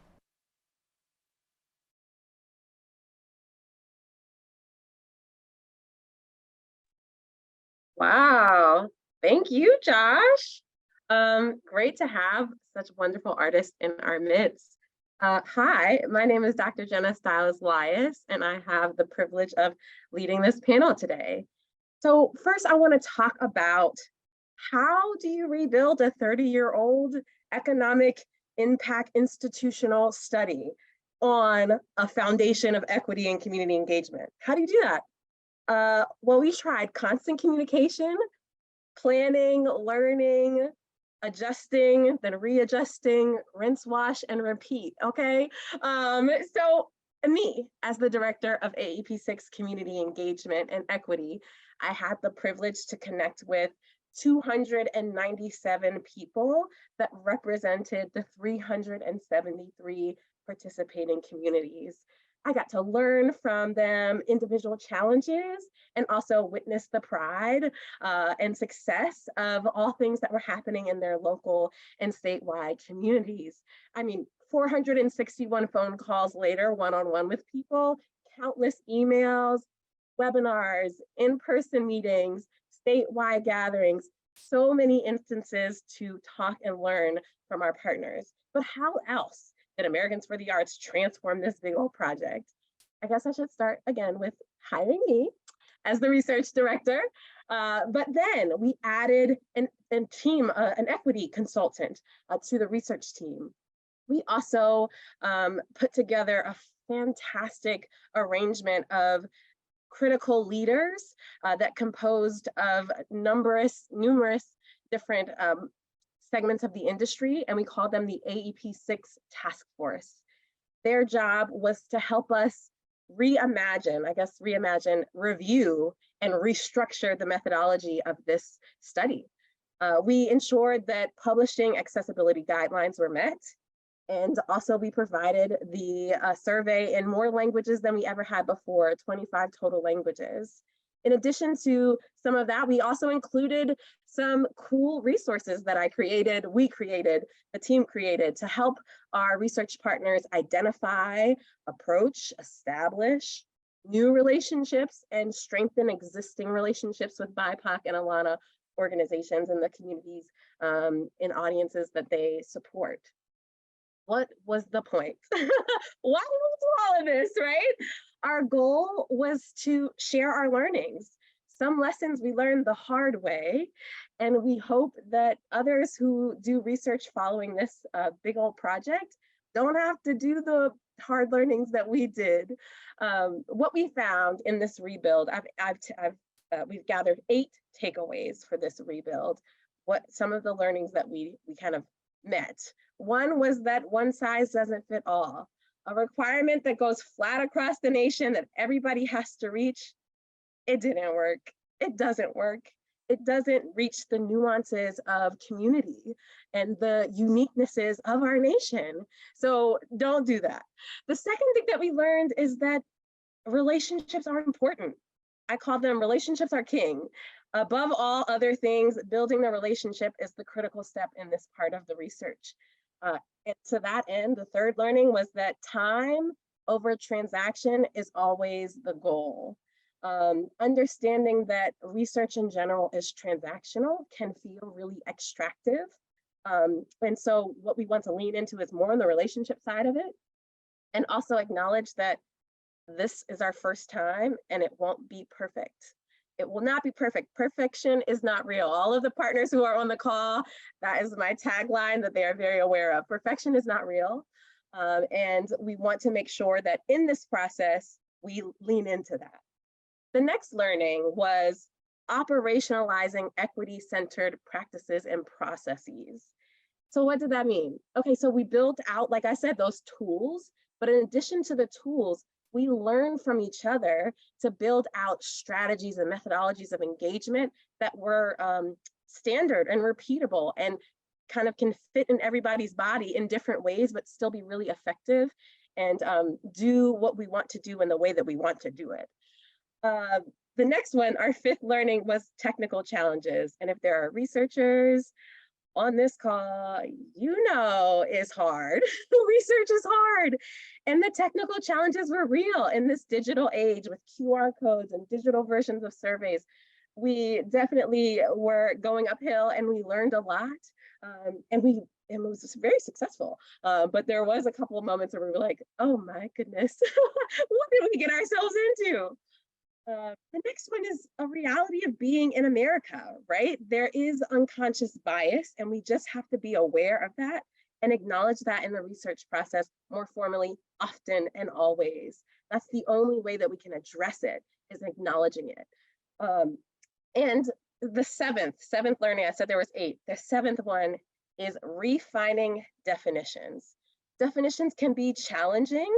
Wow. Thank you, Josh. Great to have such wonderful artists in our midst. Hi, my name is Dr. Jenna Stiles-Lias, and I have the privilege of leading this panel today. So first, I want to talk about how do you rebuild a 30-year-old economic impact institutional study on a foundation of equity and community engagement? How do you do that? Well, we tried constant communication, planning, learning, adjusting, then readjusting, rinse, wash, and repeat, okay? So me, as the director of AEP6 Community Engagement and Equity, I had the privilege to connect with 297 people that represented the 373 participating communities. I got to learn from them individual challenges and also witness the pride and success of all things that were happening in their local and statewide communities. I mean, 461 phone calls later, one-on-one with people, countless emails, webinars, in-person meetings, statewide gatherings, so many instances to talk and learn from our partners. But how else did Americans for the Arts transform this big old project? I guess I should start again with hiring me as the research director. But then we added an equity consultant to the research team. We also put together a fantastic arrangement of critical leaders that composed of numerous different segments of the industry, and we call them the AEP6 task force. Their job was to help us reimagine, review, and restructure the methodology of this study. We ensured that publishing accessibility guidelines were met, and also we provided the survey in more languages than we ever had before, 25 total languages. In addition to some of that, we also included some cool resources that the team created to help our research partners identify, approach, establish new relationships, and strengthen existing relationships with BIPOC and ALANA organizations and the communities and audiences that they support. What was the point? Why did we do all of this, right? Our goal was to share our learnings. Some lessons we learned the hard way, and we hope that others who do research following this big old project don't have to do the hard learnings that we did. What we found in this rebuild, we've gathered 8 takeaways for this rebuild. What some of the learnings that we kind of met. One was that one size doesn't fit all. A requirement that goes flat across the nation that everybody has to reach, it didn't work. It doesn't work. It doesn't reach the nuances of community and the uniquenesses of our nation. So don't do that. The second thing that we learned is that relationships are important. I call them relationships are king. Above all other things, building the relationship is the critical step in this part of the research. And to that end, the third learning was that time over transaction is always the goal. Understanding that research in general is transactional can feel really extractive. And so what we want to lean into is more on the relationship side of it, and also acknowledge that this is our first time and it won't be perfect. It will not be perfect. Perfection is not real. All of the partners who are on the call, that is my tagline that they are very aware of. Perfection is not real. And we want to make sure that in this process, we lean into that. The next learning was operationalizing equity-centered practices and processes. So what did that mean? Okay, so we built out, like I said, those tools, but in addition to the tools, we learn from each other to build out strategies and methodologies of engagement that were standard and repeatable and kind of can fit in everybody's body in different ways, but still be really effective and do what we want to do in the way that we want to do it. The next one, our fifth learning, was technical challenges. And if there are researchers on this call, is hard. Research is hard. And the technical challenges were real in this digital age with QR codes and digital versions of surveys. We definitely were going uphill, and we learned a lot. And it was very successful. But there was a couple of moments where we were like, oh my goodness, what did we get ourselves into? The next one is a reality of being in America, right? There is unconscious bias, and we just have to be aware of that and acknowledge that in the research process more formally, often and always. That's the only way that we can address it, is acknowledging it. And the seventh learning, I said there was 8. The 7th one is refining definitions. Definitions can be challenging.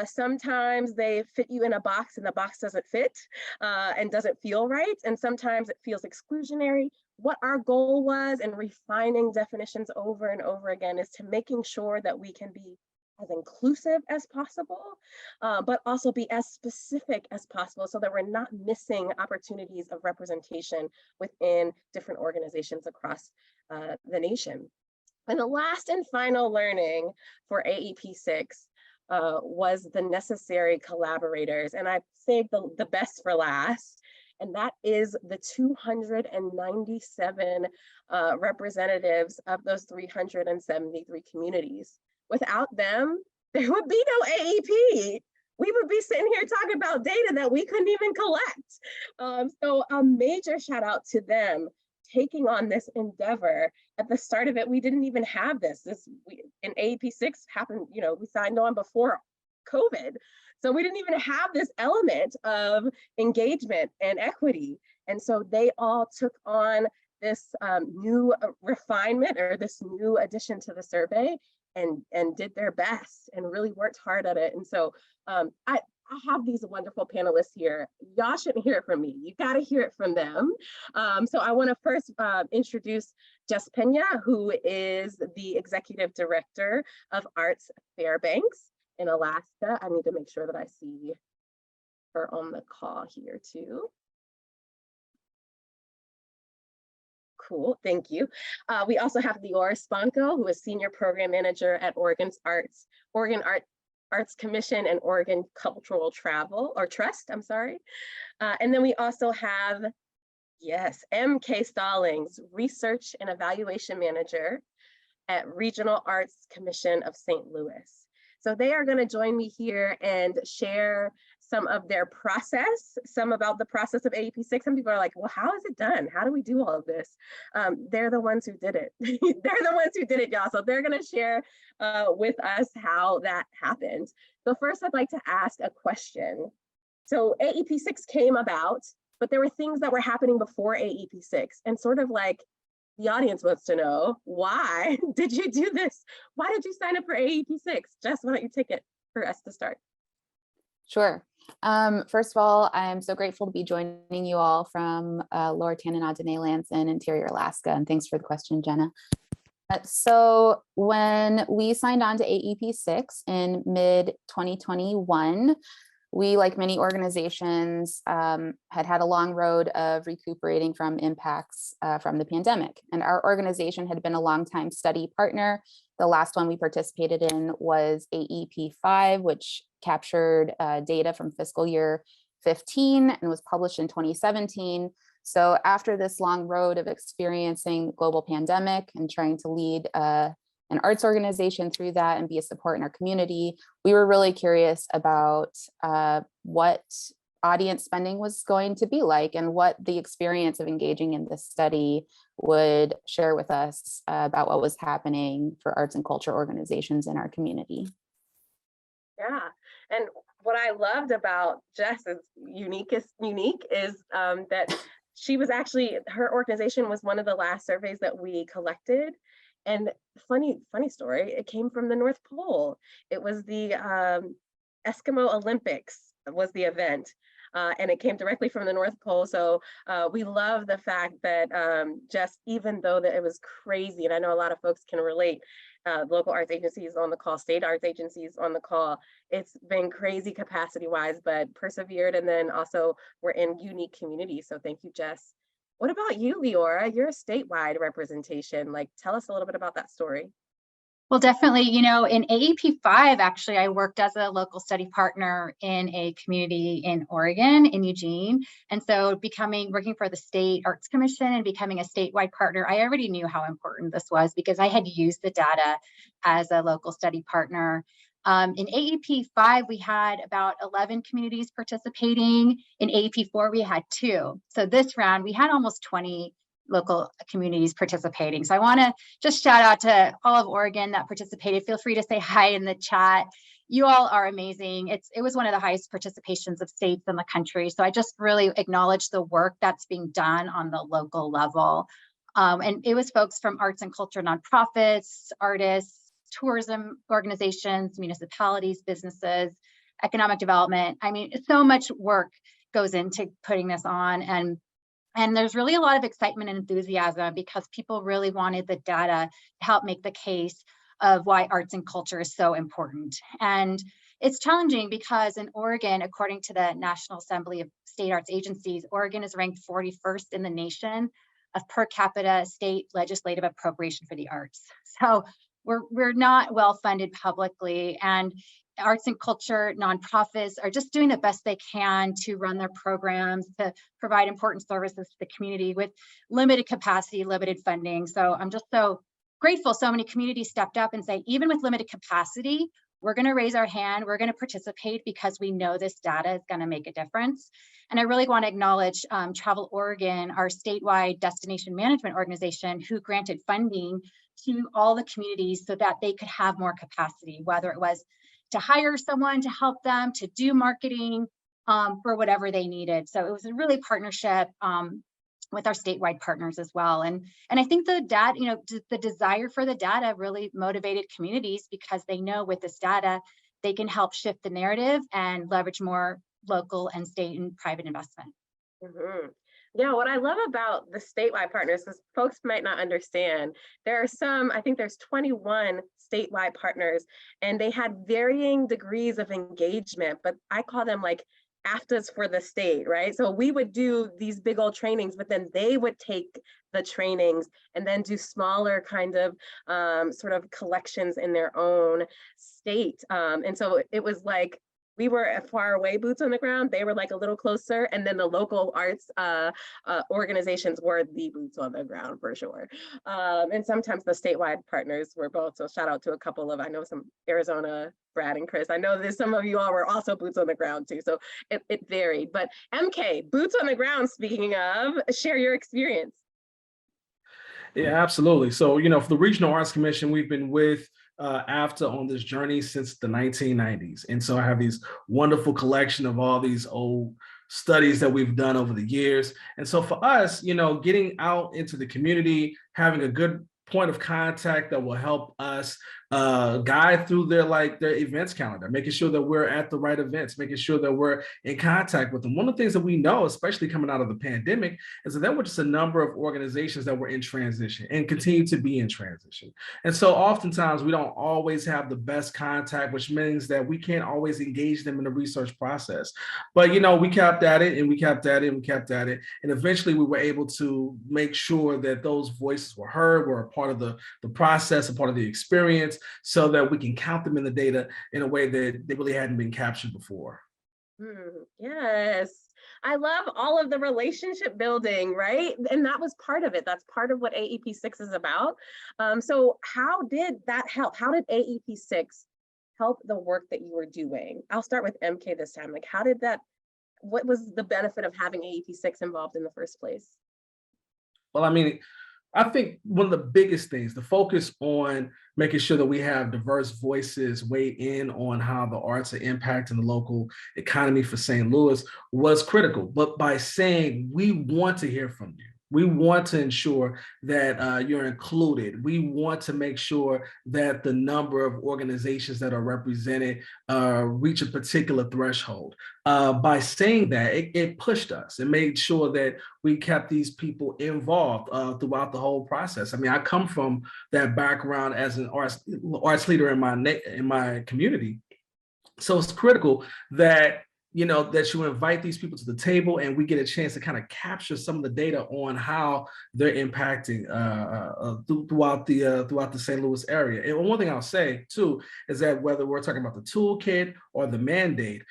Sometimes they fit you in a box and the box doesn't fit and doesn't feel right. And sometimes it feels exclusionary. What our goal was in refining definitions over and over again is to making sure that we can be as inclusive as possible, but also be as specific as possible so that we're not missing opportunities of representation within different organizations across the nation. And the last and final learning for AEP6 was the necessary collaborators. And I saved the best for last, and that is the 297 representatives of those 373 communities. Without them, there would be no AEP. We would be sitting here talking about data that we couldn't even collect. So a major shout out to them taking on this endeavor. At the start of it, we didn't even have this. In AEP6 happened, we signed on before COVID. So we didn't even have this element of engagement and equity. And so they all took on this new refinement, or this new addition to the survey, and did their best and really worked hard at it. And so I have these wonderful panelists here. Y'all shouldn't hear it from me. You got to hear it from them. So I want to first introduce Jess Pena, who is the Executive Director of Arts Fairbanks in Alaska. I need to make sure that I see her on the call here too. Cool, thank you. We also have Leora Sponko, who is Senior Program Manager at Oregon Arts Commission and Oregon Cultural Trust, I'm sorry. And then we also have, yes, MK Stallings, Research and Evaluation Manager at Regional Arts Commission of St. Louis. So they are going to join me here and share some of their process, some about the process of AEP6. Some people are like, well, how is it done? How do we do all of this? They're the ones who did it. They're the ones who did it, y'all. So they're going to share with us how that happened. So first, I'd like to ask a question. So AEP6 came about, but there were things that were happening before AEP6, and sort of like the audience wants to know, why did you do this? Why did you sign up for AEP6? Jess, why don't you take it for us to start? Sure. First of all, I'm so grateful to be joining you all from Lower Tanana lands in interior Alaska, and thanks for the question, Jenna. So when we signed on to AEP6 in mid-2021, we, like many organizations, had a long road of recuperating from impacts from the pandemic. And our organization had been a longtime study partner. The last one we participated in was AEP5, which captured data from fiscal year 15 and was published in 2017. So after this long road of experiencing global pandemic and trying to lead an arts organization through that and be a support in our community, we were really curious about what audience spending was going to be like and what the experience of engaging in this study would share with us about what was happening for arts and culture organizations in our community. Yeah, and what I loved about Jess is unique is that she was actually, her organization was one of the last surveys that we collected. And funny story, it came from the North Pole. It was the Eskimo Olympics was the event. and it came directly from the North Pole. So we love the fact that just even though that it was crazy, and I know a lot of folks can relate, local arts agencies on the call, state arts agencies on the call, it's been crazy capacity wise, but persevered. And then also we're in unique communities. So thank you, Jess. What about you, Leora? You're a statewide representation. Like, tell us a little bit about that story. Well, definitely, in AEP5, actually, I worked as a local study partner in a community in Oregon, in Eugene. And so working for the State Arts Commission and becoming a statewide partner, I already knew how important this was because I had used the data as a local study partner. In AEP5, we had about 11 communities participating. In AEP4, we had 2. So this round, we had almost 20 local communities participating. So I want to just shout out to all of Oregon that participated. Feel free to say hi in the chat. You all are amazing. It was one of the highest participations of states in the country. So I just really acknowledge the work that's being done on the local level. And it was folks from arts and culture nonprofits, artists, tourism organizations, municipalities, businesses, economic development. I mean, so much work goes into putting this on, and there's really a lot of excitement and enthusiasm because people really wanted the data to help make the case of why arts and culture is so important. And it's challenging because in Oregon, according to the National Assembly of State Arts Agencies, Oregon is ranked 41st in the nation of per capita state legislative appropriation for the arts. So we're not well funded publicly, and arts and culture nonprofits are just doing the best they can to run their programs, to provide important services to the community with limited capacity, limited funding. So I'm just so grateful so many communities stepped up and say, even with limited capacity, we're going to raise our hand, we're going to participate because we know this data is going to make a difference. And I really want to acknowledge Travel Oregon, our statewide destination management organization, who granted funding to all the communities so that they could have more capacity, whether it was to hire someone to help them, to do marketing for whatever they needed. So it was a really partnership with our statewide partners as well. And I think the data, the desire for the data really motivated communities because they know with this data, they can help shift the narrative and leverage more local and state and private investment. Mm-hmm. Yeah, what I love about the statewide partners is folks might not understand. There are I think there's 21 statewide partners, and they had varying degrees of engagement, but I call them like AFTAs for the state, right? So we would do these big old trainings, but then they would take the trainings and then do smaller kind of sort of collections in their own state. And so it was like, we were far away, boots on the ground. They were like a little closer. And then the local arts organizations were the boots on the ground for sure. And sometimes the statewide partners were both. So shout out to a couple of, I know some Arizona, Brad and Chris. I know that some of you all were also boots on the ground too. So it varied. But MK, boots on the ground, speaking of, share your experience. Yeah, absolutely. So, for the Regional Arts Commission, we've been with AFTA on this journey since the 1990s. And so I have these wonderful collection of all these old studies that we've done over the years. And so for us, getting out into the community, having a good point of contact that will help us guide through their events calendar, making sure that we're at the right events, making sure that we're in contact with them. One of the things that we know, especially coming out of the pandemic, is that there were just a number of organizations that were in transition and continue to be in transition. And so oftentimes we don't always have the best contact, which means that we can't always engage them in the research process. But, we kept at it and we kept at it and we kept at it. And eventually we were able to make sure that those voices were heard, were a part of the process, a part of the experience, so that we can count them in the data in a way that they really hadn't been captured before. Yes. I love all of the relationship building, right? And that was part of it. That's part of what AEP6 is about. So how did that help? How did AEP6 help the work that you were doing? I'll start with MK this time. Like, what was the benefit of having AEP6 involved in the first place? Well, I think one of the biggest things, the focus on making sure that we have diverse voices weigh in on how the arts are impacting the local economy for St. Louis was critical. But by saying, we want to hear from you, We want to ensure that you're included. We want to make sure that the number of organizations that are represented reach a particular threshold. By saying that, it pushed us. It made sure that we kept these people involved throughout the whole process. I mean, I come from that background as an arts leader in my community. So it's critical that that you invite these people to the table and we get a chance to kind of capture some of the data on how they're impacting throughout the St. Louis area. And one thing I'll say too is that whether we're talking about the toolkit or the mandate,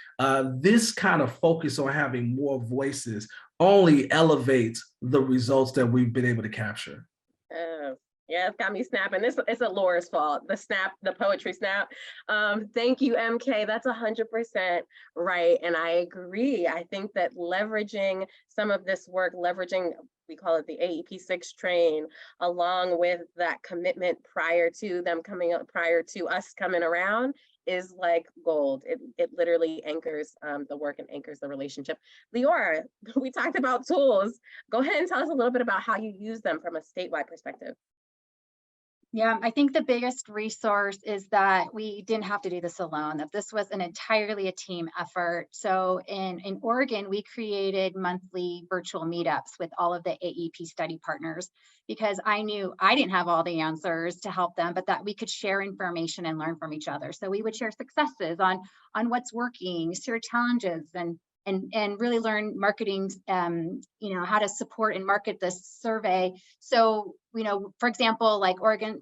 this kind of focus on having more voices only elevates the results that we've been able to capture. Yeah, it's got me snapping. It's a Laura's fault. The snap, the poetry snap. Thank you, MK. That's 100% right. And I agree. I think that leveraging some of this work, we call it the AEP6 train, along with that commitment prior to them coming up, prior to us coming around, is like gold. It literally anchors the work and anchors the relationship. Leora, we talked about tools. Go ahead and tell us a little bit about how you use them from a statewide perspective. Yeah, I think the biggest resource is that we didn't have to do this alone, that this was entirely a team effort. So in Oregon, we created monthly virtual meetups with all of the AEP study partners, because I knew I didn't have all the answers to help them, but that we could share information and learn from each other. So we would share successes on what's working, share challenges, and really learn marketing, how to support and market this survey. So, for example, like Oregon,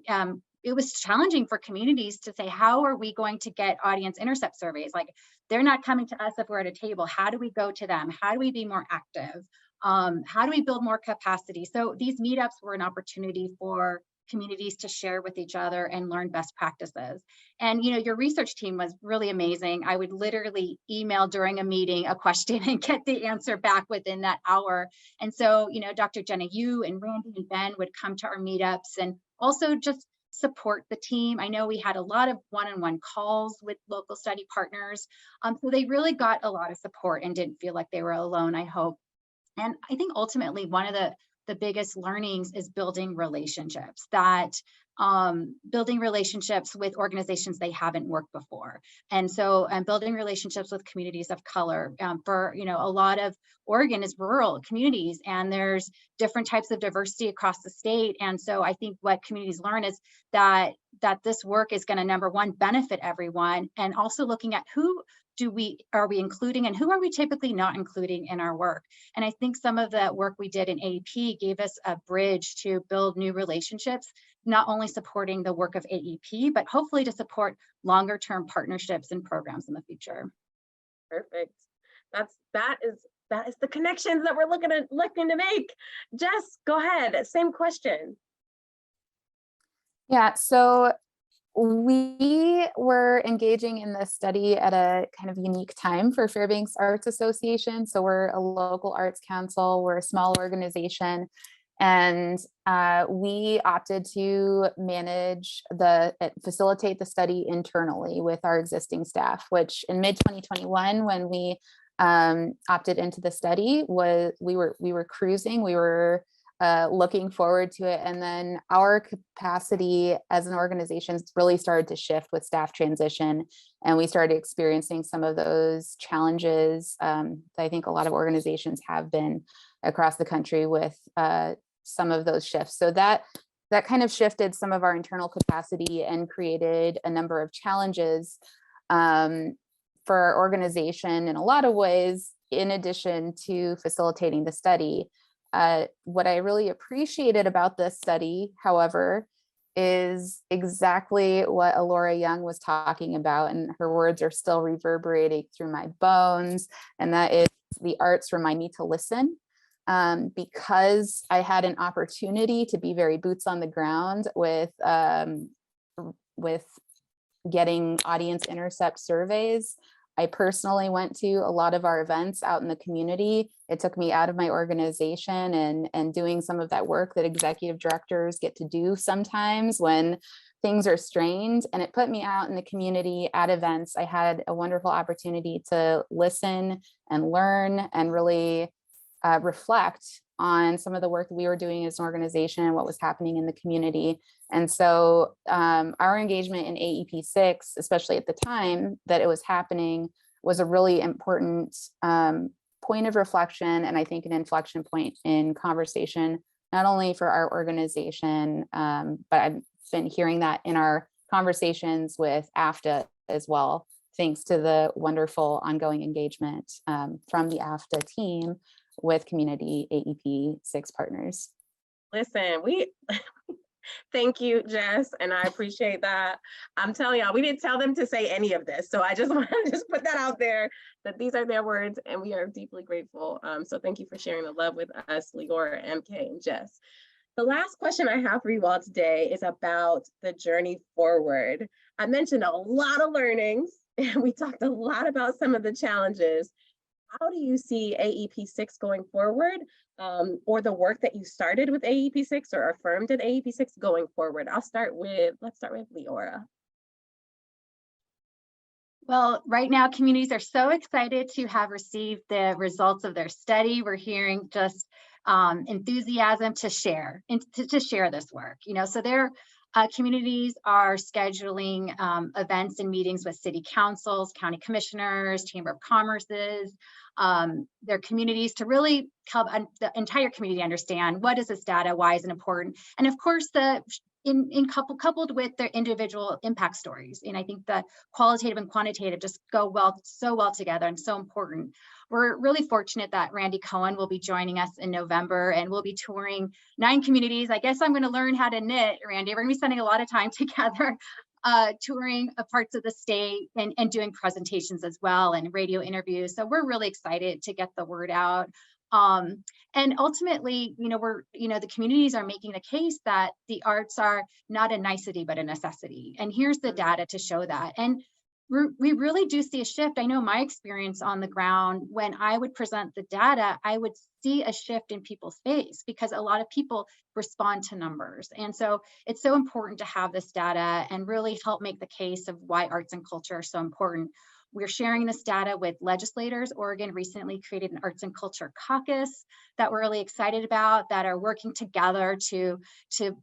it was challenging for communities to say, how are we going to get audience intercept surveys? Like, they're not coming to us if we're at a table. How do we go to them? How do we be more active? How do we build more capacity? So these meetups were an opportunity for communities to share with each other and learn best practices. And your research team was really amazing. I would literally email during a meeting a question and get the answer back within that hour. And so, Dr. Jenna, you and Randy and Ben would come to our meetups and also just support the team. I know we had a lot of one-on-one calls with local study partners. So they really got a lot of support and didn't feel like they were alone, I hope. And I think ultimately one of the biggest learnings is building relationships, building relationships with organizations they haven't worked before. And so building relationships with communities of color. For a lot of Oregon is rural communities, and there's different types of diversity across the state. And so I think what communities learn is that this work is going to, number one, benefit everyone, and also looking at who are we including and who are we typically not including in our work. And I think some of the work we did in AEP gave us a bridge to build new relationships, not only supporting the work of AEP, but hopefully to support longer term partnerships and programs in the future. Perfect. That is the connections that we're looking to make. Jess, go ahead. Same question. Yeah, so we were engaging in this study at a kind of unique time for Fairbanks Arts Association. So we're a local arts council, we're a small organization, and we opted to facilitate the study internally with our existing staff, which in mid-2021, when we opted into the study, we were cruising, we were looking forward to it. And then our capacity as an organization really started to shift with staff transition. And we started experiencing some of those challenges that I think a lot of organizations have been across the country with some of those shifts. So that kind of shifted some of our internal capacity and created a number of challenges for our organization in a lot of ways, in addition to facilitating the study. What I really appreciated about this study, however, is exactly what Alora Young was talking about, and her words are still reverberating through my bones, and that is the arts remind me to listen. Because I had an opportunity to be very boots on the ground with getting audience intercept surveys. I personally went to a lot of our events out in the community. It took me out of my organization and doing some of that work that executive directors get to do sometimes when things are strained. And it put me out in the community at events. I had a wonderful opportunity to listen and learn and really reflect on some of the work that we were doing as an organization and what was happening in the community. And so our engagement in AEP6, especially at the time that it was happening, was a really important point of reflection, and I think an inflection point in conversation, not only for our organization, but I've been hearing that in our conversations with AFTA as well, thanks to the wonderful ongoing engagement from the AFTA team with community AEP6 partners. Listen, thank you, Jess, and I appreciate that. I'm telling y'all, we didn't tell them to say any of this, so I just want to just put that out there, that these are their words, and we are deeply grateful. So thank you for sharing the love with us, Leora, MK, and Jess. The last question I have for you all today is about the journey forward. I mentioned a lot of learnings, and we talked a lot about some of the challenges. How do you see AEP6 going forward, or the work that you started with AEP6 or affirmed in AEP6 going forward? Let's start with Leora. Well, right now, communities are so excited to have received the results of their study. We're hearing just enthusiasm to share and to share this work. So their communities are scheduling events and meetings with city councils, county commissioners, chamber of commerces, their communities, to really help the entire community understand what is this data, why is it important, and of course coupled with their individual impact stories. And I think that qualitative and quantitative just go so well together and so important. We're really fortunate that Randy Cohen will be joining us in November, and we'll be touring 9 communities. I guess I'm going to learn how to knit, Randy. We're going to be spending a lot of time together touring parts of the state and doing presentations as well, and radio interviews. So we're really excited to get the word out. And ultimately, the communities are making the case that the arts are not a nicety, but a necessity. And here's the data to show that. And we really do see a shift. I know my experience on the ground, when I would present the data, I would see a shift in people's face, because a lot of people respond to numbers. And so it's so important to have this data and really help make the case of why arts and culture are so important. We're sharing this data with legislators. Oregon recently created an arts and culture caucus that we're really excited about, that are working together to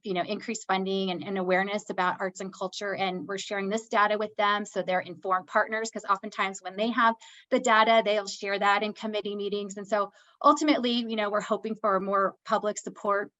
increase funding and awareness about arts and culture. And we're sharing this data with them, so they're informed partners, because oftentimes when they have the data, they'll share that in committee meetings. And so ultimately, we're hoping for more public support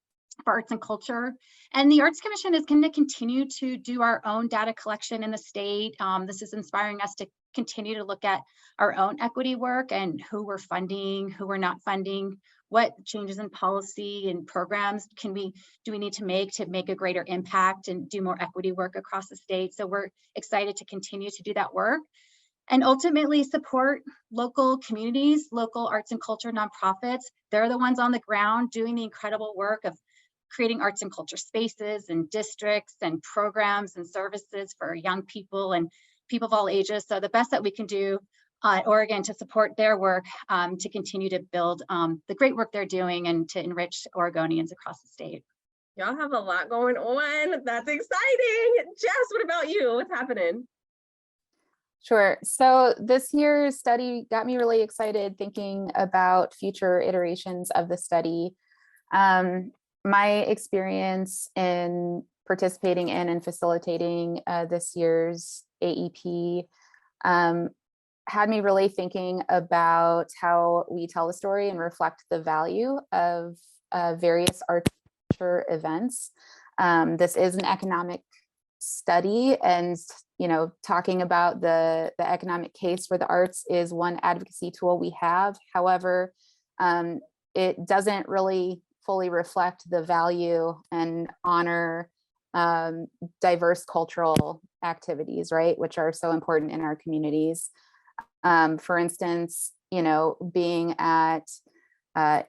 for arts and culture. And the Arts Commission is going to continue to do our own data collection in the state. This is inspiring us to continue to look at our own equity work and who we're funding, who we're not funding, what changes in policy and programs do we need to make a greater impact and do more equity work across the state. So we're excited to continue to do that work and ultimately support local communities, local arts and culture nonprofits. They're the ones on the ground doing the incredible work of creating arts and culture spaces and districts and programs and services for young people and people of all ages. So the best that we can do at Oregon to support their work, to continue to build the great work they're doing and to enrich Oregonians across the state. Y'all have a lot going on. That's exciting. Jess, what about you? What's happening? Sure. So this year's study got me really excited thinking about future iterations of the study. My experience in participating in and facilitating this year's AEP had me really thinking about how we tell the story and reflect the value of various art events. This is an economic study, and talking about the economic case for the arts is one advocacy tool we have. However, it doesn't really fully reflect the value and honor diverse cultural activities, right, which are so important in our communities. For instance, being at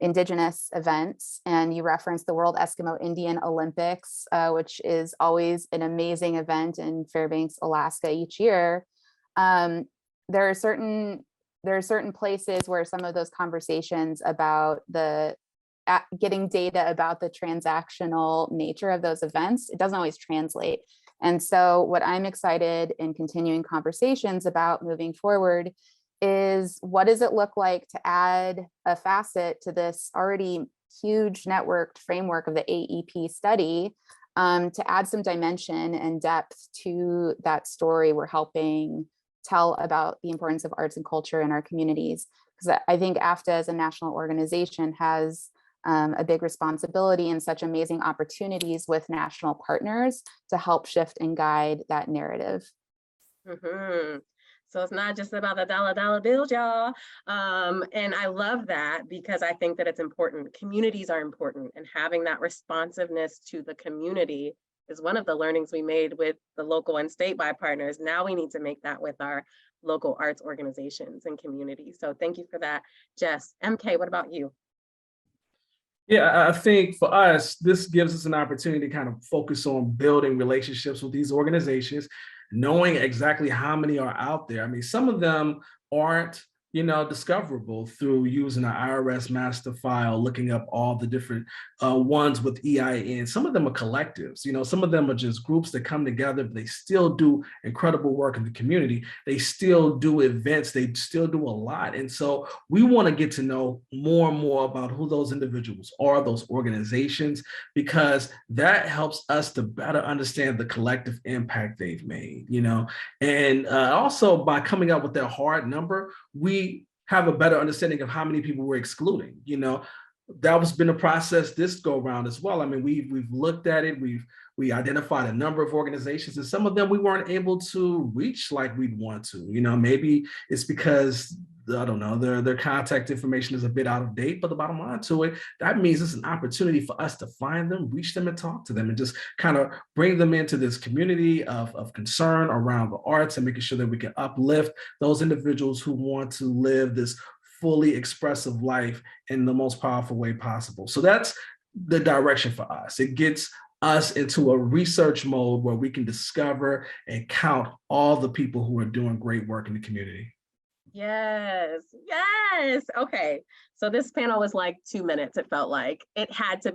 Indigenous events, and you referenced the World Eskimo Indian Olympics, which is always an amazing event in Fairbanks, Alaska each year. There are certain places where some of those conversations about getting data about the transactional nature of those events, it doesn't always translate. And so what I'm excited in continuing conversations about moving forward is, what does it look like to add a facet to this already huge networked framework of the AEP study, to add some dimension and depth to that story we're helping tell about the importance of arts and culture in our communities. Because I think AFTA as a national organization has a big responsibility and such amazing opportunities with national partners to help shift and guide that narrative. So it's not just about the dollar bills, y'all. And I love that because I think that it's important. Communities are important, and having that responsiveness to the community is one of the learnings we made with the local and statewide partners. Now we need to make that with our local arts organizations and communities. So thank you for that, Jess. MK, what about you? Yeah, I think for us, this gives us an opportunity to kind of focus on building relationships with these organizations, knowing exactly how many are out there. I mean, some of them aren't, discoverable through using an IRS master file, looking up all the different ones with EIN. Some of them are collectives, some of them are just groups that come together, but they still do incredible work in the community. They still do events, they still do a lot. And so we want to get to know more and more about who those individuals are, those organizations, because that helps us to better understand the collective impact they've made, and also by coming up with their hard number, we have a better understanding of how many people we're excluding. That was been a process this go around as well. I mean, we've looked at it, we identified a number of organizations, and some of them we weren't able to reach like we'd want to. Maybe it's because, I don't know, their contact information is a bit out of date, but the bottom line to it, that means it's an opportunity for us to find them, reach them, and talk to them, and just kind of bring them into this community of concern around the arts and making sure that we can uplift those individuals who want to live this fully expressive life in the most powerful way possible. So that's the direction for us. It gets us into a research mode where we can discover and count all the people who are doing great work in the community. Yes. Okay. So this panel was like 2 minutes. It felt like it had to.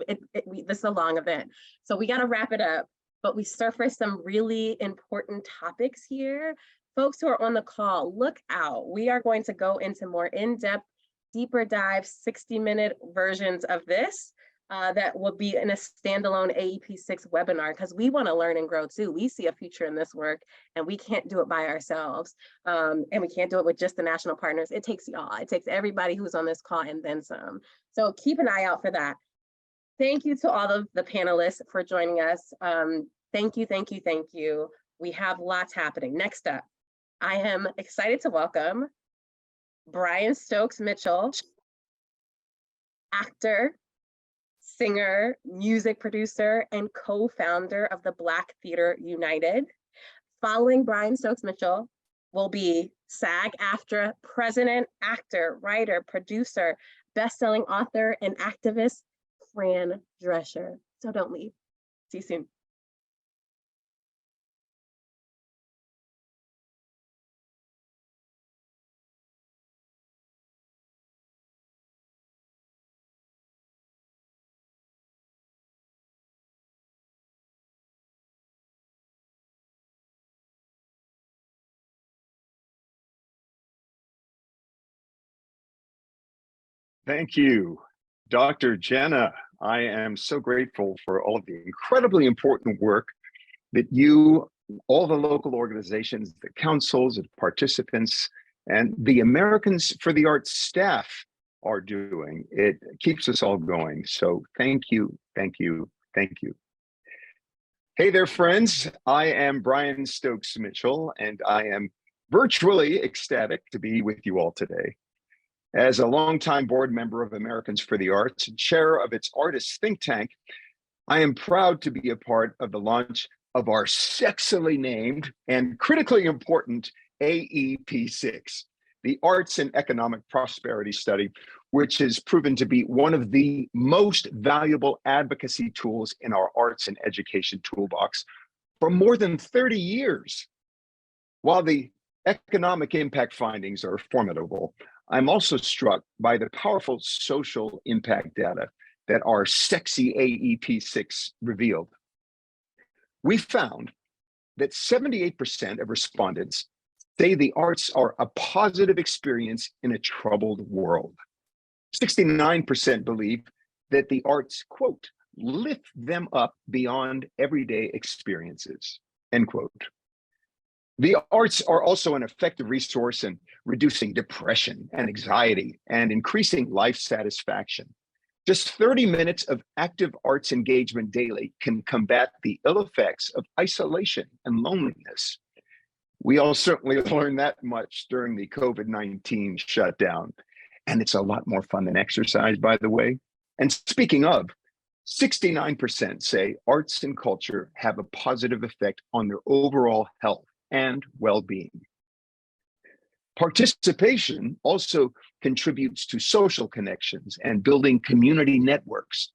This is a long event, so we got to wrap it up. But we surfaced some really important topics here. Folks who are on the call, look out. We are going to go into more in-depth, deeper dive 60-minute versions of this. That will be in a standalone AEP6 webinar, because we want to learn and grow too. We see a future in this work, and we can't do it by ourselves. And we can't do it with just the national partners. It takes y'all. It takes everybody who's on this call and then some. So keep an eye out for that. Thank you to all of the panelists for joining us. Thank you. We have lots happening. Next up, I am excited to welcome Brian Stokes Mitchell, actor, singer, music producer, and co-founder of the Black Theater United. Following Brian Stokes Mitchell will be SAG-AFTRA president, actor, writer, producer, best-selling author, and activist, Fran Drescher. So don't leave. See you soon. Thank you, Dr. Jenna. I am so grateful for all of the incredibly important work that you, all the local organizations, the councils, the participants, and the Americans for the Arts staff are doing. It keeps us all going. So thank you. Hey there, friends. I am Brian Stokes Mitchell, and I am virtually ecstatic to be with you all today. As a longtime board member of Americans for the Arts and chair of its artists think tank, I am proud to be a part of the launch of our sexily named and critically important AEP6, the Arts and Economic Prosperity Study, which has proven to be one of the most valuable advocacy tools in our arts and education toolbox for more than 30 years. While the economic impact findings are formidable, I'm also struck by the powerful social impact data that our sexy AEP6 revealed. We found that 78% of respondents say the arts are a positive experience in a troubled world. 69% believe that the arts, quote, lift them up beyond everyday experiences, end quote. The arts are also an effective resource in reducing depression and anxiety and increasing life satisfaction. Just 30 minutes of active arts engagement daily can combat the ill effects of isolation and loneliness. We all certainly learned that much during the COVID-19 shutdown. And it's a lot more fun than exercise, by the way. And speaking of, 69% say arts and culture have a positive effect on their overall health and well-being. Participation also contributes to social connections and building community networks.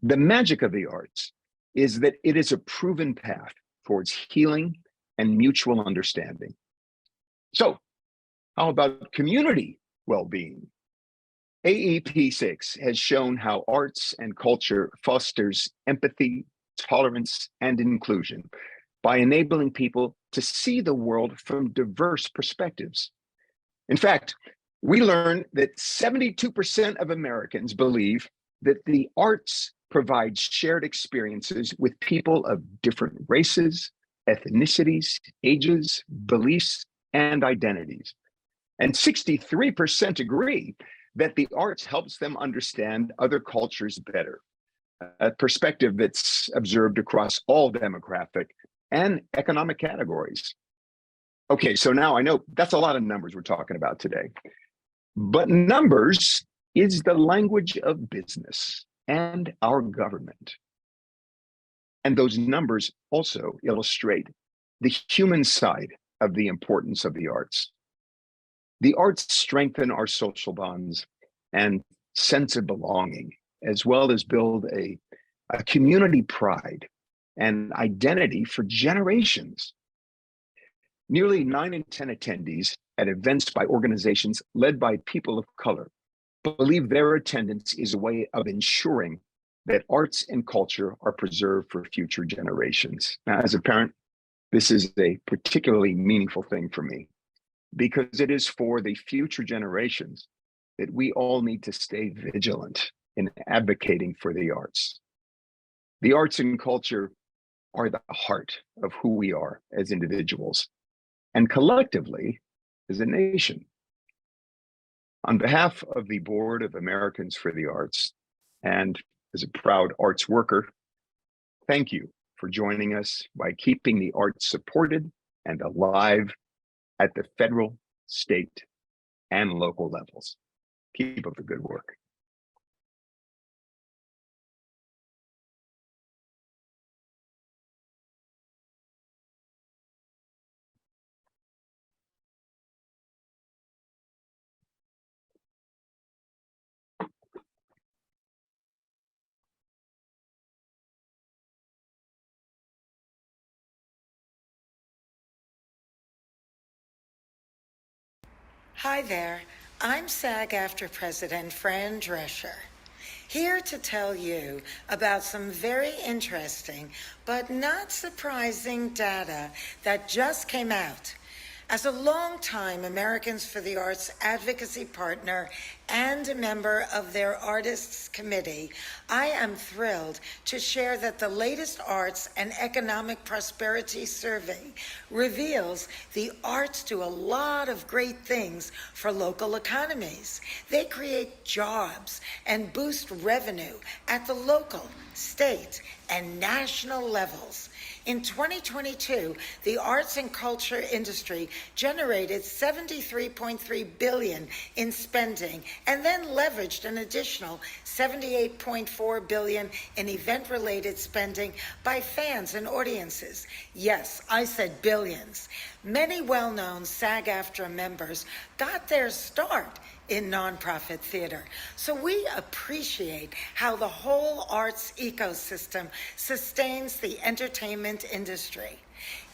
The magic of the arts is that it is a proven path towards healing and mutual understanding. So, how about community well-being? AEP6 has shown how arts and culture fosters empathy, tolerance, and inclusion by enabling people to see the world from diverse perspectives. In fact, we learned that 72% of Americans believe that the arts provide shared experiences with people of different races, ethnicities, ages, beliefs, and identities. And 63% agree that the arts helps them understand other cultures better, a perspective that's observed across all demographic and economic categories. Okay, so now I know that's a lot of numbers we're talking about today, but numbers is the language of business and our government. And those numbers also illustrate the human side of the importance of the arts. The arts strengthen our social bonds and sense of belonging, as well as build a community pride and identity for generations. Nearly 9 in 10 attendees at events by organizations led by people of color believe their attendance is a way of ensuring that arts and culture are preserved for future generations. Now, as a parent, this is a particularly meaningful thing for me, because it is for the future generations that we all need to stay vigilant in advocating for the arts. The arts and culture are the heart of who we are as individuals and collectively as a nation. On behalf of the Board of Americans for the Arts, and as a proud arts worker, thank you for joining us by keeping the arts supported and alive at the federal, state, and local levels. Keep up the good work. Hi there, I'm SAG-AFTRA President Fran Drescher, here to tell you about some very interesting but not surprising data that just came out. As a longtime Americans for the Arts advocacy partner and a member of their Artists Committee, I am thrilled to share that the latest Arts and Economic Prosperity Survey reveals the arts do a lot of great things for local economies. They create jobs and boost revenue at the local, state, and national levels. In 2022, the arts and culture industry generated $73.3 billion in spending and then leveraged an additional $78.4 billion in event-related spending by fans and audiences. Yes, I said billions. Many well-known SAG-AFTRA members got their start in nonprofit theater. So we appreciate how the whole arts ecosystem sustains the entertainment industry.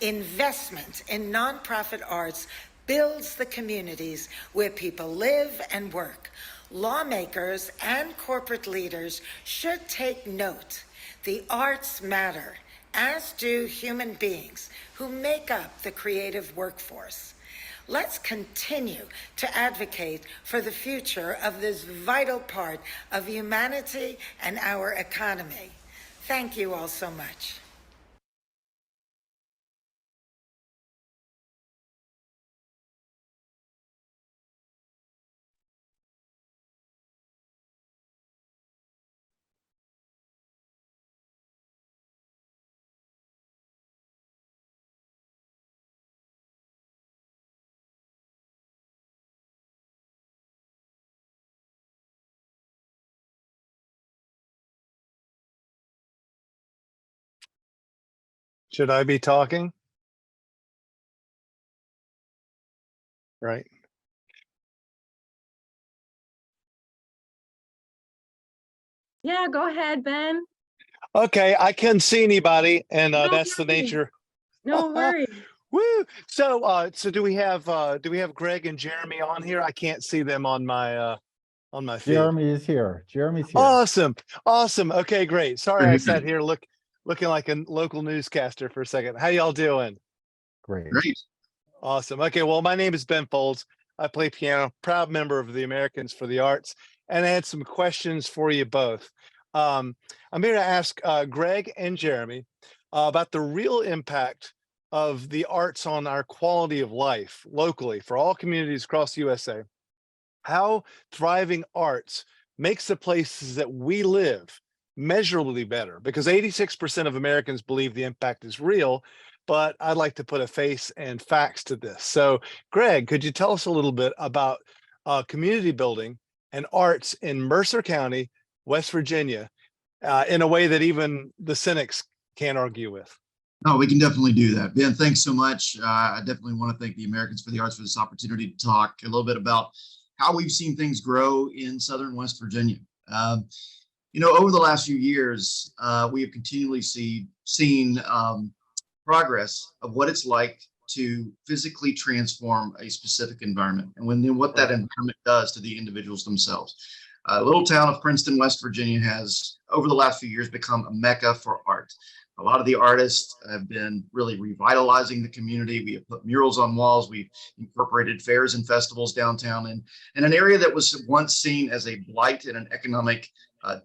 Investment in nonprofit arts builds the communities where people live and work. Lawmakers and corporate leaders should take note. The arts matter, as do human beings who make up the creative workforce. Let's continue to advocate for the future of this vital part of humanity and our economy. Thank you all so much. Should I be talking? Right. Yeah, go ahead, Ben. Okay, I couldn't see anybody, and No that's the worries. nature. No worries. Woo! So do we have Greg and Jeremy on here? I can't see them on my feed. Jeremy is here. Jeremy's here. Awesome. Awesome. Okay, great. Sorry I sat Great. here looking like a local newscaster for a second. How y'all doing? Great. Great. Awesome. Okay, well, my name is Ben Folds. I play piano, proud member of the Americans for the Arts, and I had some questions for you both. I'm here to ask Greg and Jeremy about the real impact of the arts on our quality of life locally for all communities across the USA. How thriving arts makes the places that we live measurably better, because 86% of Americans believe the impact is real, but I'd like to put a face and facts to this. So Greg, could you tell us a little bit about community building and arts in Mercer County, West Virginia, in a way that even the cynics can't argue with? No, we can definitely do that. Ben, thanks so much. I definitely want to thank the Americans for the Arts for this opportunity to talk a little bit about how we've seen things grow in Southern West Virginia. Over the last few years, we have continually seen progress of what it's like to physically transform a specific environment, and what that environment does to the individuals themselves. A little town of Princeton, West Virginia has, over the last few years, become a mecca for art. A lot of the artists have been really revitalizing the community. We have put murals on walls. We've incorporated fairs and festivals downtown, and an area that was once seen as a blight and an economic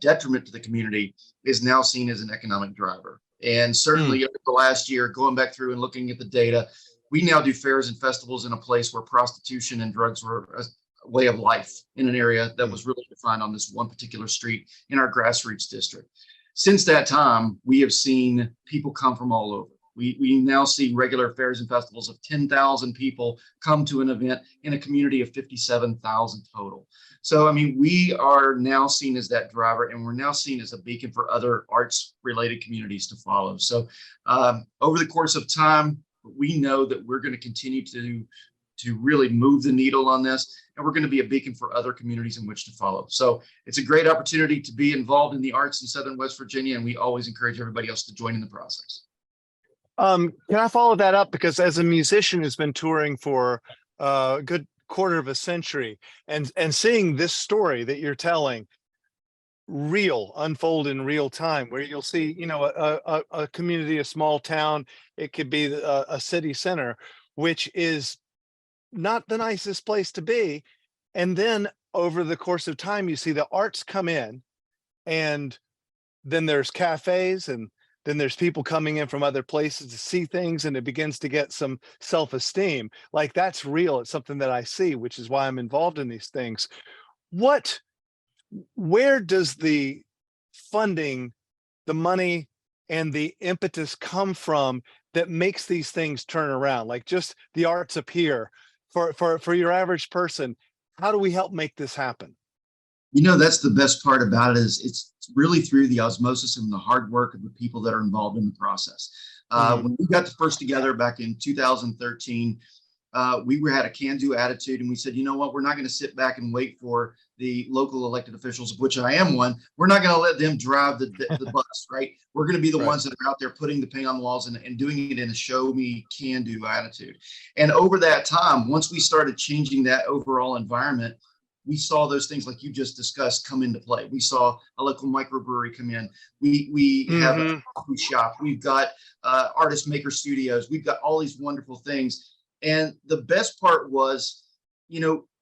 detriment to the community is now seen as an economic driver. And certainly over the last year, going back through and looking at the data, we now do fairs and festivals in a place where prostitution and drugs were a way of life in an area that was really defined on this one particular street in our grassroots district. Since that time, we have seen people come from all over. We now see regular fairs and festivals of 10,000 people come to an event in a community of 57,000 total. So, I mean, we are now seen as that driver, and we're now seen as a beacon for other arts related communities to follow. So over the course of time, we know that we're going to continue to really move the needle on this, and we're going to be a beacon for other communities in which to follow. So it's a great opportunity to be involved in the arts in Southern West Virginia, and we always encourage everybody else to join in the process. Can I follow that up? Because as a musician who's been touring for a good quarter of a century, and seeing this story that you're telling unfold in real time, where you'll see, a community, a small town, it could be a city center, which is not the nicest place to be. And then over the course of time, you see the arts come in, and then there's cafes, and then there's people coming in from other places to see things, and it begins to get some self-esteem. Like, that's real. It's something that I see, which is why I'm involved in these things. Where does the funding, the money, and the impetus come from that makes these things turn around? Like, just the arts appear for your average person. How do we help make this happen? That's the best part about it, is it's really through the osmosis and the hard work of the people that are involved in the process. When we got first together back in 2013, we had a can-do attitude, and we said, you know what, we're not going to sit back and wait for the local elected officials, of which I am one. We're not going to let them drive the bus, right? We're going to be the ones that are out there putting the paint on the walls and doing it in a show me can-do attitude. And over that time, once we started changing that overall environment, we saw those things like you just discussed come into play. We saw a local microbrewery come in. We have a coffee shop. We've got artist maker studios. We've got all these wonderful things. And the best part was,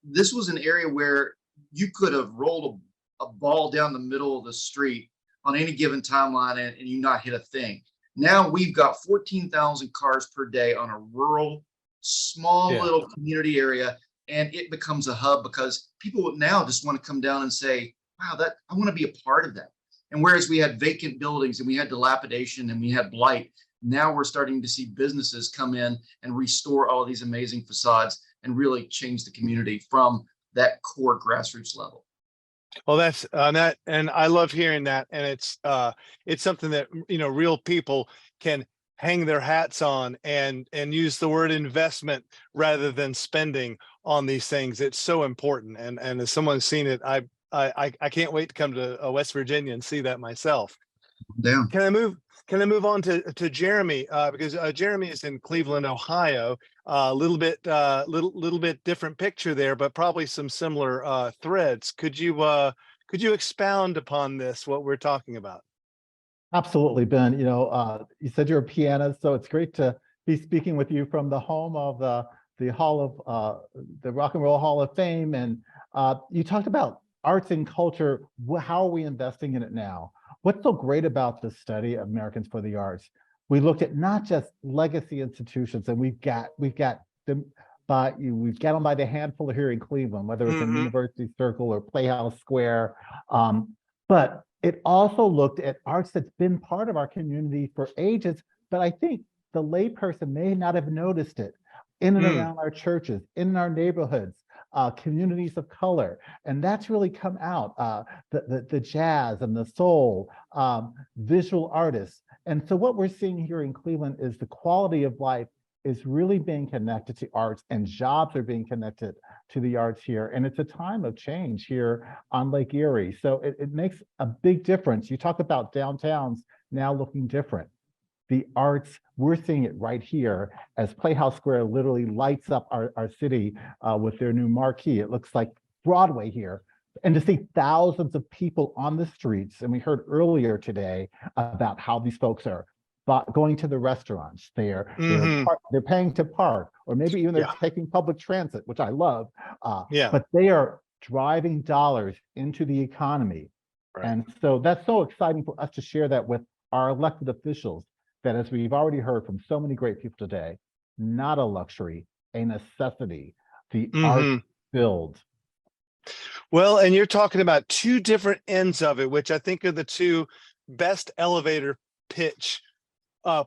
this was an area where you could have rolled a ball down the middle of the street on any given timeline and you not hit a thing. Now we've got 14,000 cars per day on a rural, small little community area, and it becomes a hub because people now just want to come down and say, wow, I want to be a part of that. And whereas we had vacant buildings and we had dilapidation and we had blight, now we're starting to see businesses come in and restore all of these amazing facades and really change the community from that core grassroots level. Well, that's that, and I love hearing that. And it's something that real people can hang their hats on and use the word investment rather than spending on these things. It's so important. And as someone's seen it, I can't wait to come to West Virginia and see that myself. Down. Can I move on to Jeremy, because Jeremy is in Cleveland, Ohio. A little bit different picture there, but probably some similar threads. Could you expound upon this, what we're talking about? Absolutely, Ben. You said you're a pianist, so it's great to be speaking with you from the home of the Hall of the Rock and Roll Hall of Fame. And you talked about arts and culture. How are we investing in it now? What's so great about the study of Americans for the Arts? We looked at not just legacy institutions, and we've got them by the handful here in Cleveland, whether it's in University Circle or Playhouse Square, but it also looked at arts that's been part of our community for ages. But I think the layperson may not have noticed it in and around our churches, in our neighborhoods. Communities of color, and that's really come out. The jazz and the soul, visual artists, and so what we're seeing here in Cleveland is the quality of life is really being connected to arts, and jobs are being connected to the arts here. And it's a time of change here on Lake Erie, so it makes a big difference. You talk about downtowns now looking different. The arts, we're seeing it right here as Playhouse Square literally lights up our city with their new marquee. It looks like Broadway here. And to see thousands of people on the streets, and we heard earlier today about how these folks are going to the restaurants. They're paying to park, or maybe even they're taking public transit, which I love. But they are driving dollars into the economy. Right. And so that's so exciting for us to share that with our elected officials, that as we've already heard from so many great people today, not a luxury, a necessity, the art build. Well, and you're talking about two different ends of it, which I think are the two best elevator pitch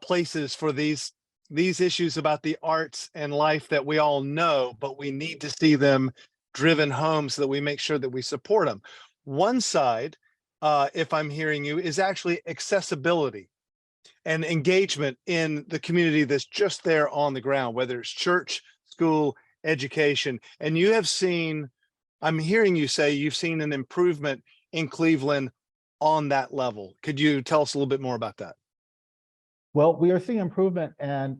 places for these issues about the arts and life that we all know, but we need to see them driven home so that we make sure that we support them. One side, if I'm hearing you, is actually accessibility and engagement in the community that's just there on the ground, whether it's church, school, education. And you have seen, I'm hearing you say you've seen an improvement in Cleveland on that level. Could you tell us a little bit more about that? Well, we are seeing improvement, and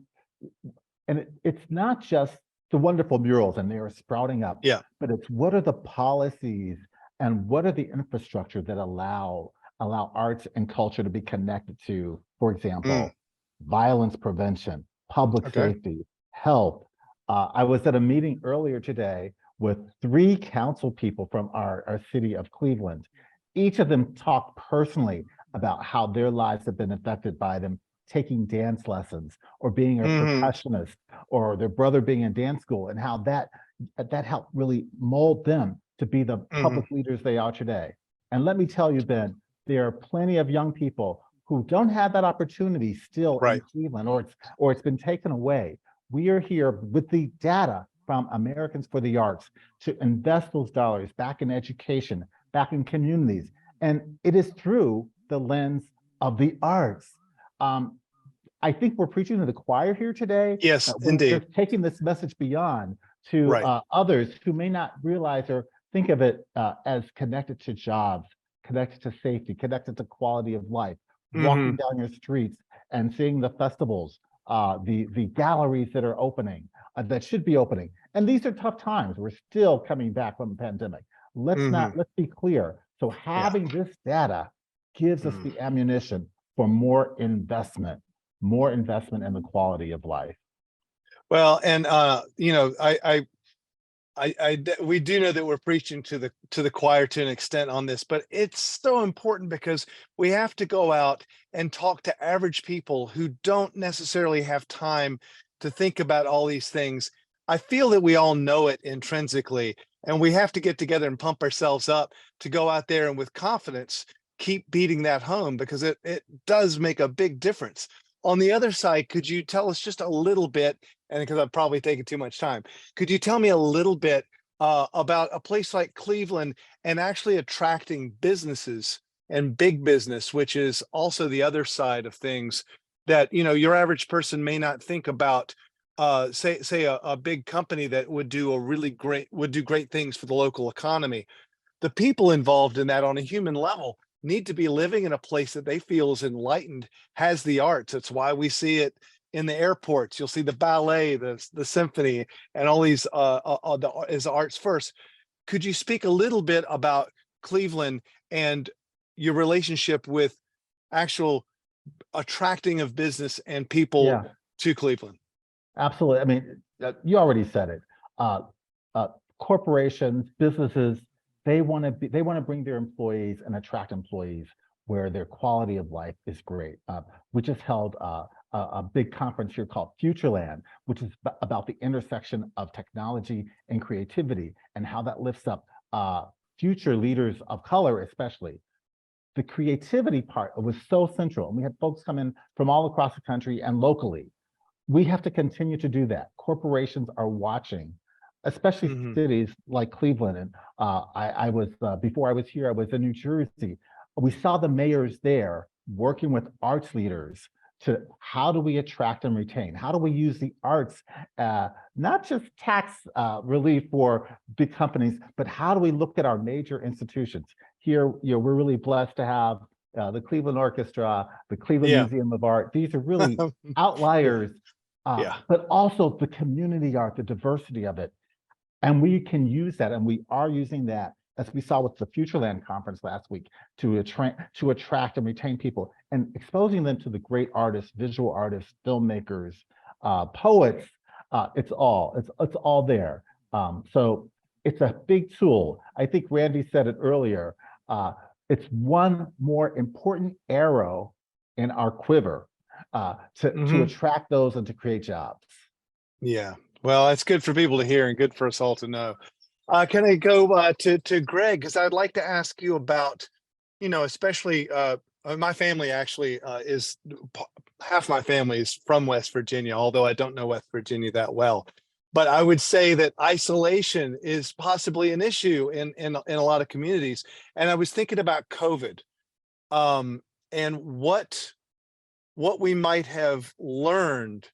it's not just the wonderful murals and they are sprouting up, but it's what are the policies and what are the infrastructure that allow arts and culture to be connected to, for example, violence prevention, public safety, health. I was at a meeting earlier today with 3 council people from our city of Cleveland. Each of them talked personally about how their lives have been affected by them taking dance lessons or being a percussionist, or their brother being in dance school, and how that helped really mold them to be the public leaders they are today. And let me tell you, Ben, there are plenty of young people who don't have that opportunity still in Cleveland, or it's been taken away. We are here with the data from Americans for the Arts to invest those dollars back in education, back in communities. And it is through the lens of the arts. I think we're preaching to the choir here today. Yes, indeed. We're taking this message beyond to others who may not realize or think of it as connected to jobs, connected to safety, connected to quality of life, walking down your streets and seeing the festivals, the galleries that are opening, that should be opening. And these are tough times. We're still coming back from the pandemic. Let's be clear. So having this data gives us the ammunition for more investment in the quality of life. Well, and you know, we do know that we're preaching to the choir to an extent on this, but it's so important because we have to go out and talk to average people who don't necessarily have time to think about all these things. I feel that we all know it intrinsically, and we have to get together and pump ourselves up to go out there and with confidence keep beating that home, because it does make a big difference. On the other side, could you tell us just a little bit, and because I've probably taken too much time, could you tell me a little bit about a place like Cleveland and actually attracting businesses and big business, which is also the other side of things that, you know, your average person may not think about. Say a big company that would do great things for the local economy. The people involved in that on a human level need to be living in a place that they feel is enlightened, has the arts. That's why we see it in the airports. You'll see the ballet, the symphony, and all these as arts first. Could you speak a little bit about Cleveland and your relationship with actual attracting of business and people Yeah, to Cleveland? absolutely. I mean, you already said it. Uh, Corporations, businesses, they want to bring their employees and attract employees where their quality of life is great. We just held a big conference here called Futureland, which is about the intersection of technology and creativity and how that lifts up future leaders of color, especially. The creativity part was so central, and we had folks come in from all across the country and locally. We have to continue to do that. Corporations are watching, especially cities like Cleveland. And I was, before I was here, I was in New Jersey. We saw the mayors there working with arts leaders to how do we attract and retain? How do we use the arts, not just tax relief for big companies, but how do we look at our major institutions? Here, you know, we're really blessed to have the Cleveland Orchestra, the Cleveland Museum of Art. These are really outliers, but also the community art, the diversity of it. And we can use that, and we are using that, as we saw with the Futureland conference last week, to attract and retain people and exposing them to the great artists, visual artists, filmmakers, poets. It's all there. So it's a big tool. I think Randy said it earlier. It's one more important arrow in our quiver to attract those and to create jobs. Yeah. Well, it's good for people to hear and good for us all to know. Can I go to Greg? Because I'd like to ask you about, you know, especially my family actually is half my family is from West Virginia, although I don't know West Virginia that well. But I would say that isolation is possibly an issue in a lot of communities. And I was thinking about COVID and what we might have learned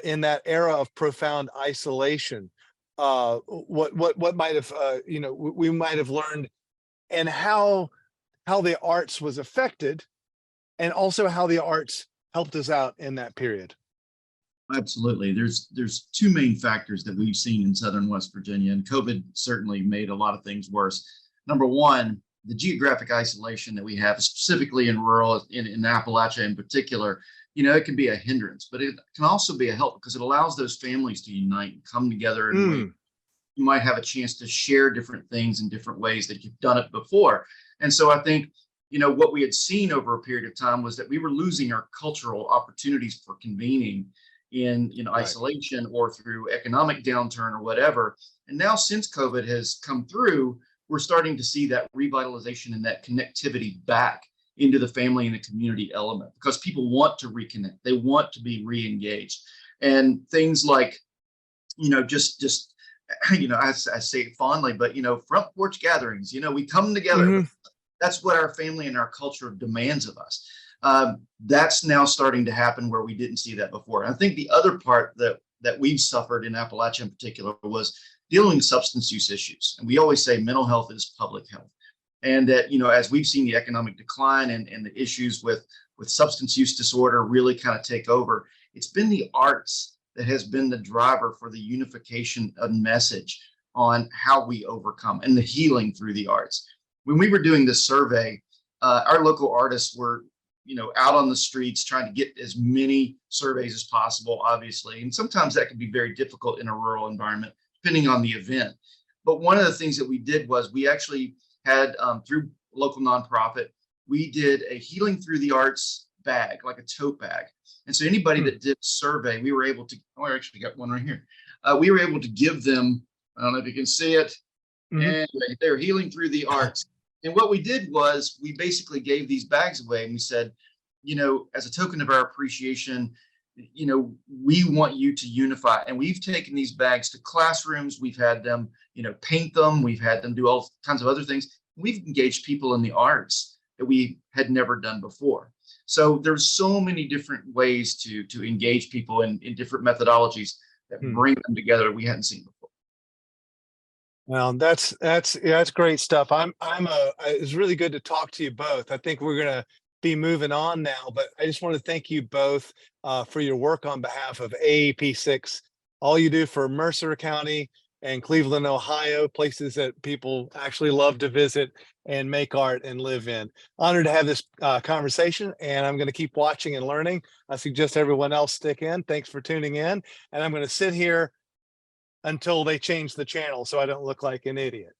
in that era of profound isolation. What might have you know, we might have learned, and how the arts was affected, and also how the arts helped us out in that period. Absolutely. There's two main factors that we've seen in Southern West Virginia, and COVID certainly made a lot of things worse. Number one, the geographic isolation that we have, specifically in rural, in Appalachia in particular, you know, it can be a hindrance, but it can also be a help because it allows those families to unite and come together in ways you might have a chance to share different things in different ways that you've done it before. And so I think, you know, what we had seen over a period of time was that we were losing our cultural opportunities for convening in, you know, isolation or through economic downturn or whatever. And now since COVID has come through, we're starting to see that revitalization and that connectivity back into the family and the community element, because people want to reconnect. They want to be re-engaged. And things like, you know, just you know, I say it fondly, but, you know, front porch gatherings, you know, we come together. That's what our family and our culture demands of us. That's now starting to happen where we didn't see that before. And I think the other part that we've suffered in Appalachia in particular was dealing with substance use issues. And we always say mental health is public health. And that, you know, as we've seen the economic decline and the issues with substance use disorder really kind of take over, it's been the arts that has been the driver for the unification of message on how we overcome and the healing through the arts. When we were doing this survey, our local artists were out on the streets trying to get as many surveys as possible, obviously. And sometimes that can be very difficult in a rural environment, depending on the event. But one of the things that we did was we actually had, through local nonprofit, we did a Healing Through the Arts bag, like a tote bag. And so anybody that did a survey, we were able to, oh, I actually got one right here. We were able to give them, I don't know if you can see it, and they're Healing Through the Arts. And what we did was we basically gave these bags away and we said, as a token of our appreciation, we want you to unify. And we've taken these bags to classrooms. We've had them, paint them. We've had them do all kinds of other things. We've engaged people in the arts that we had never done before. So there's so many different ways to engage people in different methodologies that bring them together we hadn't seen before. Well, that's great stuff. It's really good to talk to you both. I think we're gonna be moving on now, but I just want to thank you both for your work on behalf of AEP6. All you do for Mercer County and Cleveland, Ohio, places that people actually love to visit and make art and live in. Honored to have this conversation, and I'm going to keep watching and learning. I suggest everyone else stick in. Thanks for tuning in, and I'm going to sit here until they change the channel so I don't look like an idiot.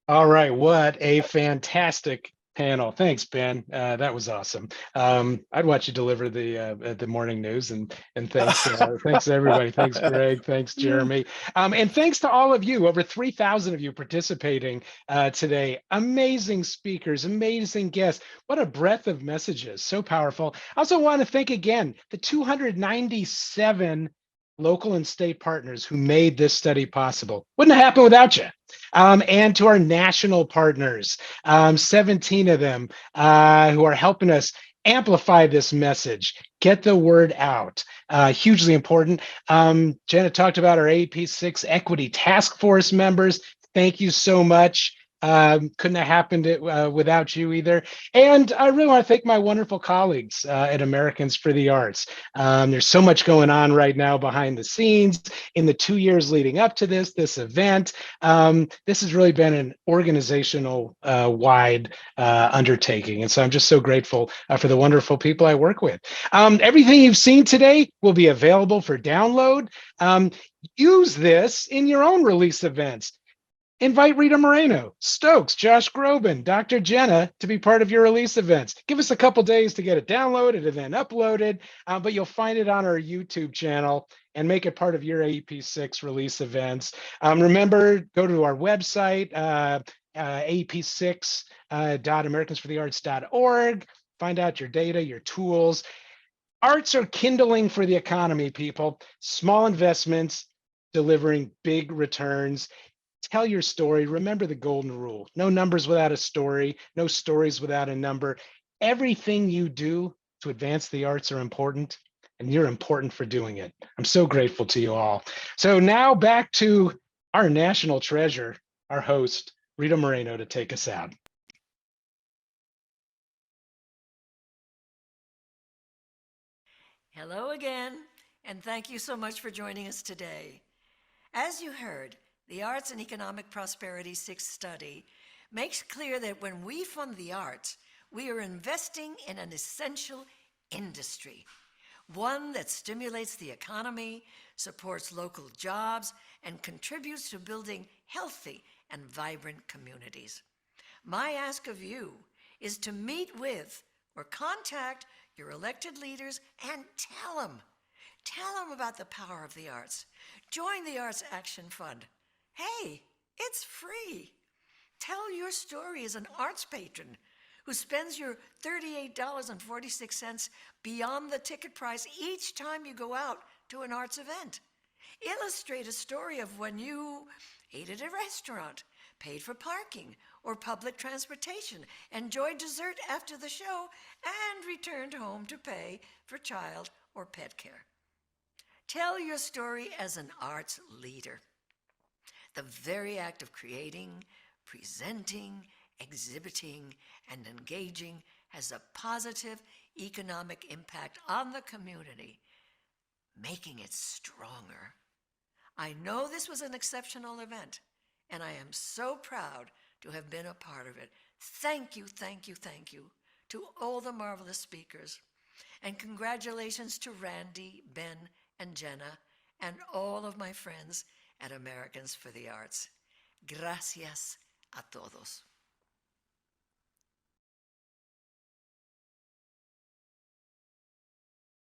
All right, what a fantastic panel. Thanks, Ben. That was awesome. I'd watch you deliver the morning news, and thanks, thanks everybody. Thanks, Greg. Thanks, Jeremy. And thanks to all of you, over 3,000 of you participating today. Amazing speakers, amazing guests. What a breadth of messages, so powerful. I also want to thank again the 297 local and state partners who made this study possible. Wouldn't have happened without you. And to our national partners, 17 of them who are helping us amplify this message, get the word out. Hugely important. Jenna talked about our AEP6 Equity Task Force members. Thank you so much. Couldn't have happened without you either. And I really want to thank my wonderful colleagues at Americans for the Arts. There's so much going on right now behind the scenes in the 2 years leading up to this event. This has really been an organizational wide undertaking. And so I'm just so grateful for the wonderful people I work with. Everything you've seen today will be available for download. Use this in your own release events. Invite Rita Moreno, Stokes, Josh Groban, Dr. Jenna to be part of your release events. Give us a couple days to get it downloaded and then uploaded, but you'll find it on our YouTube channel and make it part of your AEP6 release events. Remember, go to our website, AEP6.americansforthearts.org. Find out your data, your tools. Arts are kindling for the economy, people. Small investments delivering big returns. Tell your story. Remember the golden rule. No numbers without a story, no stories without a number. Everything you do to advance the arts are important, and you're important for doing it. I'm so grateful to you all. So now back to our national treasure, our host, Rita Moreno, to take us out. Hello again, and thank you so much for joining us today. As you heard, the Arts and Economic Prosperity 6 study makes clear that when we fund the arts, we are investing in an essential industry, one that stimulates the economy, supports local jobs, and contributes to building healthy and vibrant communities. My ask of you is to meet with or contact your elected leaders and tell them about the power of the arts. Join the Arts Action Fund. Hey, it's free. Tell your story as an arts patron who spends your $38.46 beyond the ticket price each time you go out to an arts event. Illustrate a story of when you ate at a restaurant, paid for parking or public transportation, enjoyed dessert after the show, and returned home to pay for child or pet care. Tell your story as an arts leader. The very act of creating, presenting, exhibiting, and engaging has a positive economic impact on the community, making it stronger. I know this was an exceptional event, and I am so proud to have been a part of it. Thank you, thank you, thank you to all the marvelous speakers. And congratulations to Randy, Ben, and Jenna, and all of my friends at Americans for the Arts. Gracias a todos.